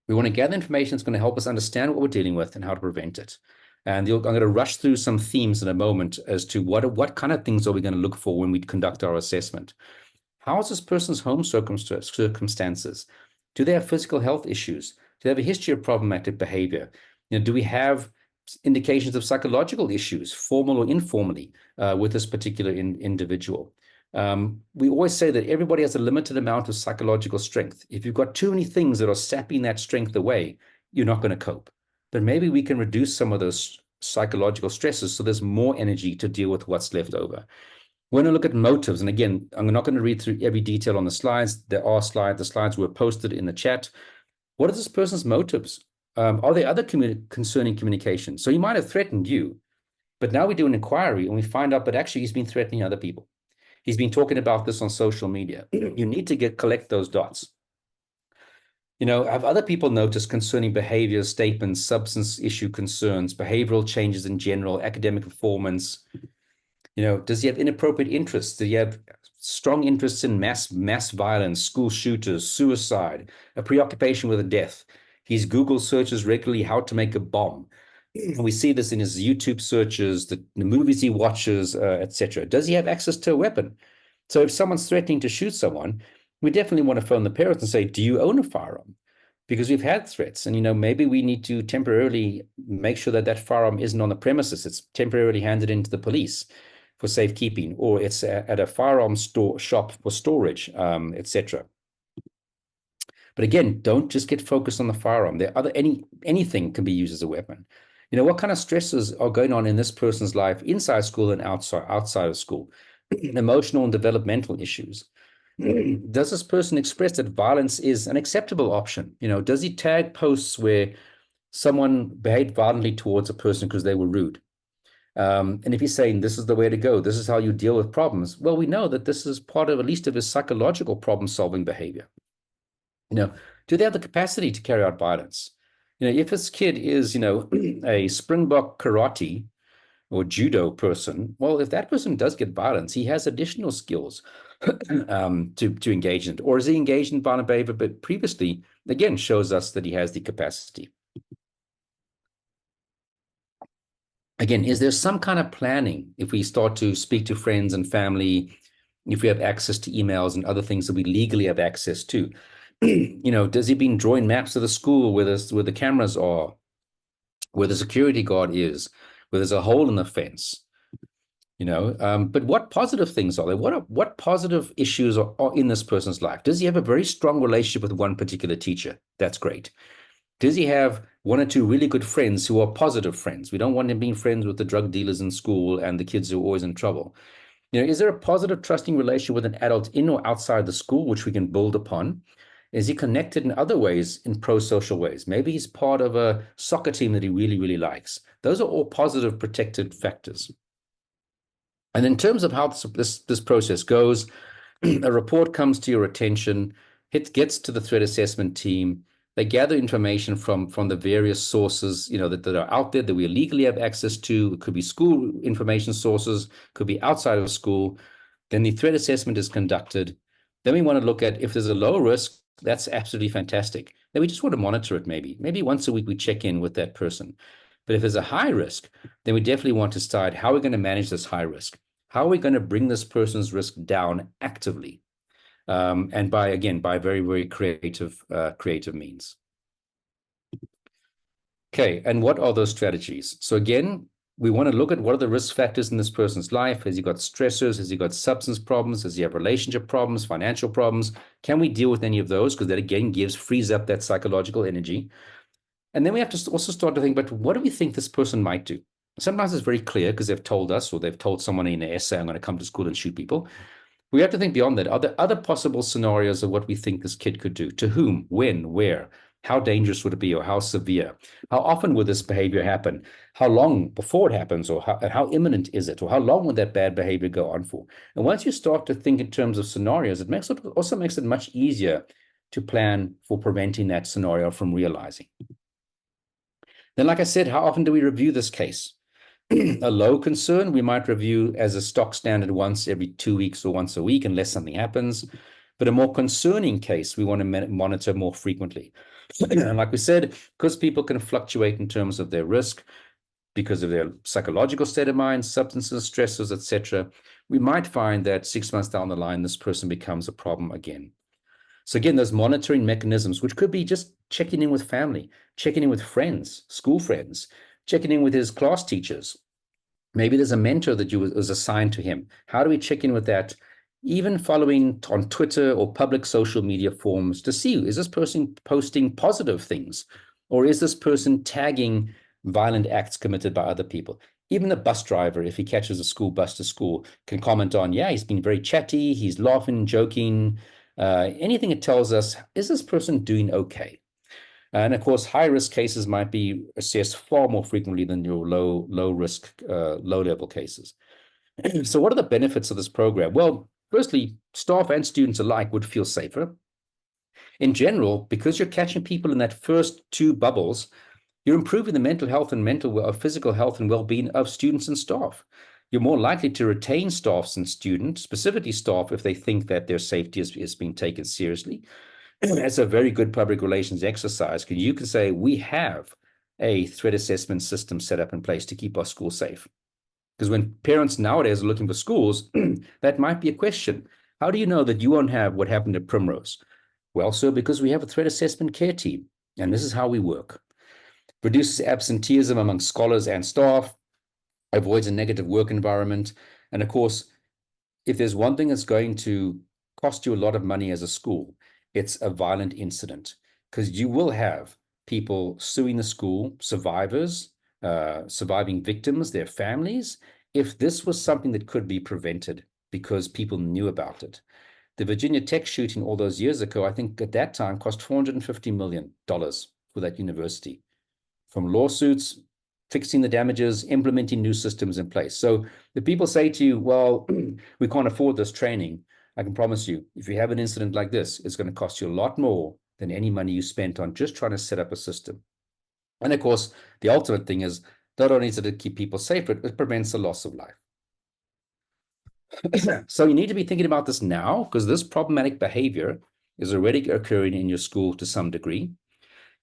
we want to gather information that's going to help us understand what we're dealing with and how to prevent it. And I'm going to rush through some themes in a moment as to what kind of things are we going to look for when we conduct our assessment. How is this person's home circumstances? Do they have physical health issues? Do they have a history of problematic behavior? Do we have indications of psychological issues, formal or informally, with this particular individual? We always say that everybody has a limited amount of psychological strength. If you've got too many things that are sapping that strength away, you're not going to cope. But maybe we can reduce some of those psychological stresses so there's more energy to deal with what's left over. We're going to look at motives. And again, I'm not going to read through every detail on the slides. There are slides. The slides were posted in the chat. What are this person's motives? Are there other concerning communication? So he might have threatened you, but now we do an inquiry and we find out that actually he's been threatening other people. He's been talking about this on social media. You need to collect those dots. Have other people noticed concerning behaviors, statements, substance issue concerns, behavioral changes in general, academic performance? Does he have inappropriate interests? Does he have strong interests in mass violence, school shooters, suicide, a preoccupation with a death? His Google searches regularly how to make a bomb. And we see this in his YouTube searches, the movies he watches, etc. Does he have access to a weapon? So if someone's threatening to shoot someone, we definitely want to phone the parents and say, do you own a firearm? Because we've had threats, and maybe we need to temporarily make sure that firearm isn't on the premises. It's temporarily handed into the police for safekeeping, or it's at a firearm shop for storage, etc. But again, don't just get focused on the firearm. Anything can be used as a weapon. You know, what kind of stresses are going on in this person's life inside school and outside of school? Emotional and developmental issues. Does this person express that violence is an acceptable option? You know, does he tag posts where someone behaved violently towards a person because they were rude? And if he's saying this is the way to go, this is how you deal with problems, well, we know that this is part of at least of his psychological problem-solving behavior. You know, do they have the capacity to carry out violence? You know, if this kid is, you know, a Springbok karate or judo person, well, if that person does get violence, he has additional skills to engage in it. Or is he engaged in violent behavior, but previously, again, shows us that he has the capacity. Again, is there some kind of planning if we start to speak to friends and family, if we have access to emails and other things that we legally have access to? You know, does he been drawing maps of the school where the cameras are, where the security guard is, where there's a hole in the fence? You know, but what positive things are there? What positive issues are in this person's life? Does he have a very strong relationship with one particular teacher? That's great. Does he have one or two really good friends who are positive friends? We don't want him being friends with the drug dealers in school and the kids who are always in trouble. You know, is there a positive, trusting relationship with an adult in or outside the school, which we can build upon? Is he connected in other ways, in pro-social ways? Maybe he's part of a soccer team that he really, really likes. Those are all positive, protected factors. And in terms of how this process goes, a report comes to your attention, it gets to the threat assessment team. They gather information from the various sources, you know, that are out there that we legally have access to. It could be school information sources, could be outside of school. Then the threat assessment is conducted. Then we want to look at if there's a low risk, that's absolutely fantastic. Then we just want to monitor it maybe. Maybe once a week we check in with that person. But if there's a high risk, then we definitely want to decide how we're going to manage this high risk. How are we going to bring this person's risk down actively? And by very, very creative means. Okay, and what are those strategies? So again, we want to look at what are the risk factors in this person's life. Has he got stressors? Has he got substance problems? Does he have relationship problems, financial problems? Can we deal with any of those? Because that again frees up that psychological energy. And then we have to also start to think, but what do we think this person might do? Sometimes it's very clear because they've told us, or they've told someone in an essay, I'm going to come to school and shoot people. We have to think beyond that. Are there other possible scenarios of what we think this kid could do? To whom, when, where? How dangerous would it be, or how severe? How often would this behavior happen? How long before it happens, or how imminent is it? Or how long would that bad behavior go on for? And once you start to think in terms of scenarios, it also makes it much easier to plan for preventing that scenario from realizing. Then, like I said, how often do we review this case? A low concern, we might review as a stock standard once every 2 weeks or once a week, unless something happens. But a more concerning case, we want to monitor more frequently. And like we said, because people can fluctuate in terms of their risk, because of their psychological state of mind, substances, stressors, etc., we might find that 6 months down the line, this person becomes a problem again. So again, those monitoring mechanisms, which could be just checking in with family, checking in with friends, school friends, checking in with his class teachers. Maybe there's a mentor that was assigned to him. How do we check in with that? Even following on Twitter or public social media forums to see, is this person posting positive things? Or is this person tagging violent acts committed by other people? Even the bus driver, if he catches a school bus to school, can comment on, yeah, he's been very chatty, he's laughing, joking, anything that tells us, is this person doing okay? And of course, high-risk cases might be assessed far more frequently than your low-risk, low-level cases. So what are the benefits of this program? Well, firstly, staff and students alike would feel safer. In general, because you're catching people in that first 2 bubbles, you're improving the mental health and physical health and well-being of students and staff. You're more likely to retain staffs and students, specifically staff, if they think that their safety is being taken seriously. It's a very good public relations exercise, because you can say, we have a threat assessment system set up in place to keep our schools safe. Because when parents nowadays are looking for schools, that might be a question. How do you know that you won't have what happened at Primrose? Well, sir, because we have a threat assessment care team, and this is how we work. Reduces absenteeism among scholars and staff, avoids a negative work environment. And of course, if there's one thing that's going to cost you a lot of money as a school, it's a violent incident, because you will have people suing the school, survivors, surviving victims, their families, if this was something that could be prevented because people knew about it. The Virginia Tech shooting all those years ago, I think at that time cost $450 million for that university, from lawsuits, fixing the damages, implementing new systems in place. So if people say to you, well, we can't afford this training, I can promise you, if you have an incident like this, it's going to cost you a lot more than any money you spent on just trying to set up a system. And of course, the ultimate thing is not only does it keep people safe, but it prevents the loss of life. So you need to be thinking about this now, because this problematic behavior is already occurring in your school to some degree.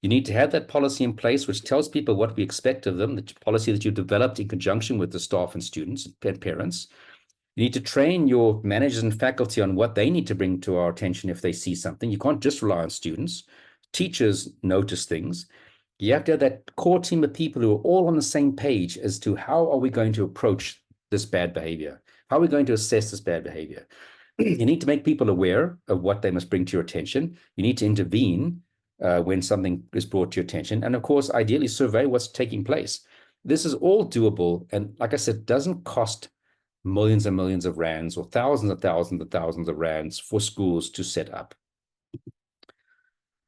You need to have that policy in place, which tells people what we expect of them, the policy that you developed in conjunction with the staff and students and parents. You need to train your managers and faculty on what they need to bring to our attention if they see something. You can't just rely on students. Teachers notice things. You have to have that core team of people who are all on the same page as to how are we going to approach this bad behavior? How are we going to assess this bad behavior? You need to make people aware of what they must bring to your attention. You need to intervene when something is brought to your attention. And of course, ideally survey what's taking place. This is all doable. And like I said, doesn't cost millions and millions of rands or thousands of rands for schools to set up.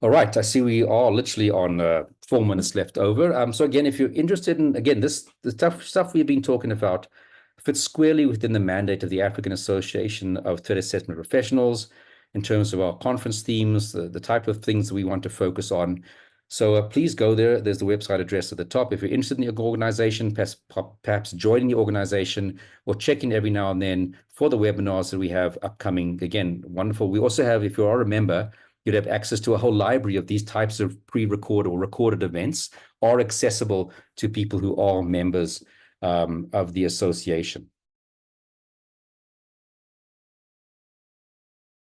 All right, I see we are literally on 4 minutes left over. So again, if you're interested in, again, the stuff we've been talking about fits squarely within the mandate of the African Association of Threat Assessment Professionals in terms of our conference themes, the type of things that we want to focus on. So please go there. There's the website address at the top. If you're interested in your organization, perhaps joining the organization or checking every now and then for the webinars that we have upcoming. Again, wonderful. We also have, if you are a member, you'd have access to a whole library of these types of pre-recorded or recorded events are accessible to people who are members of the association.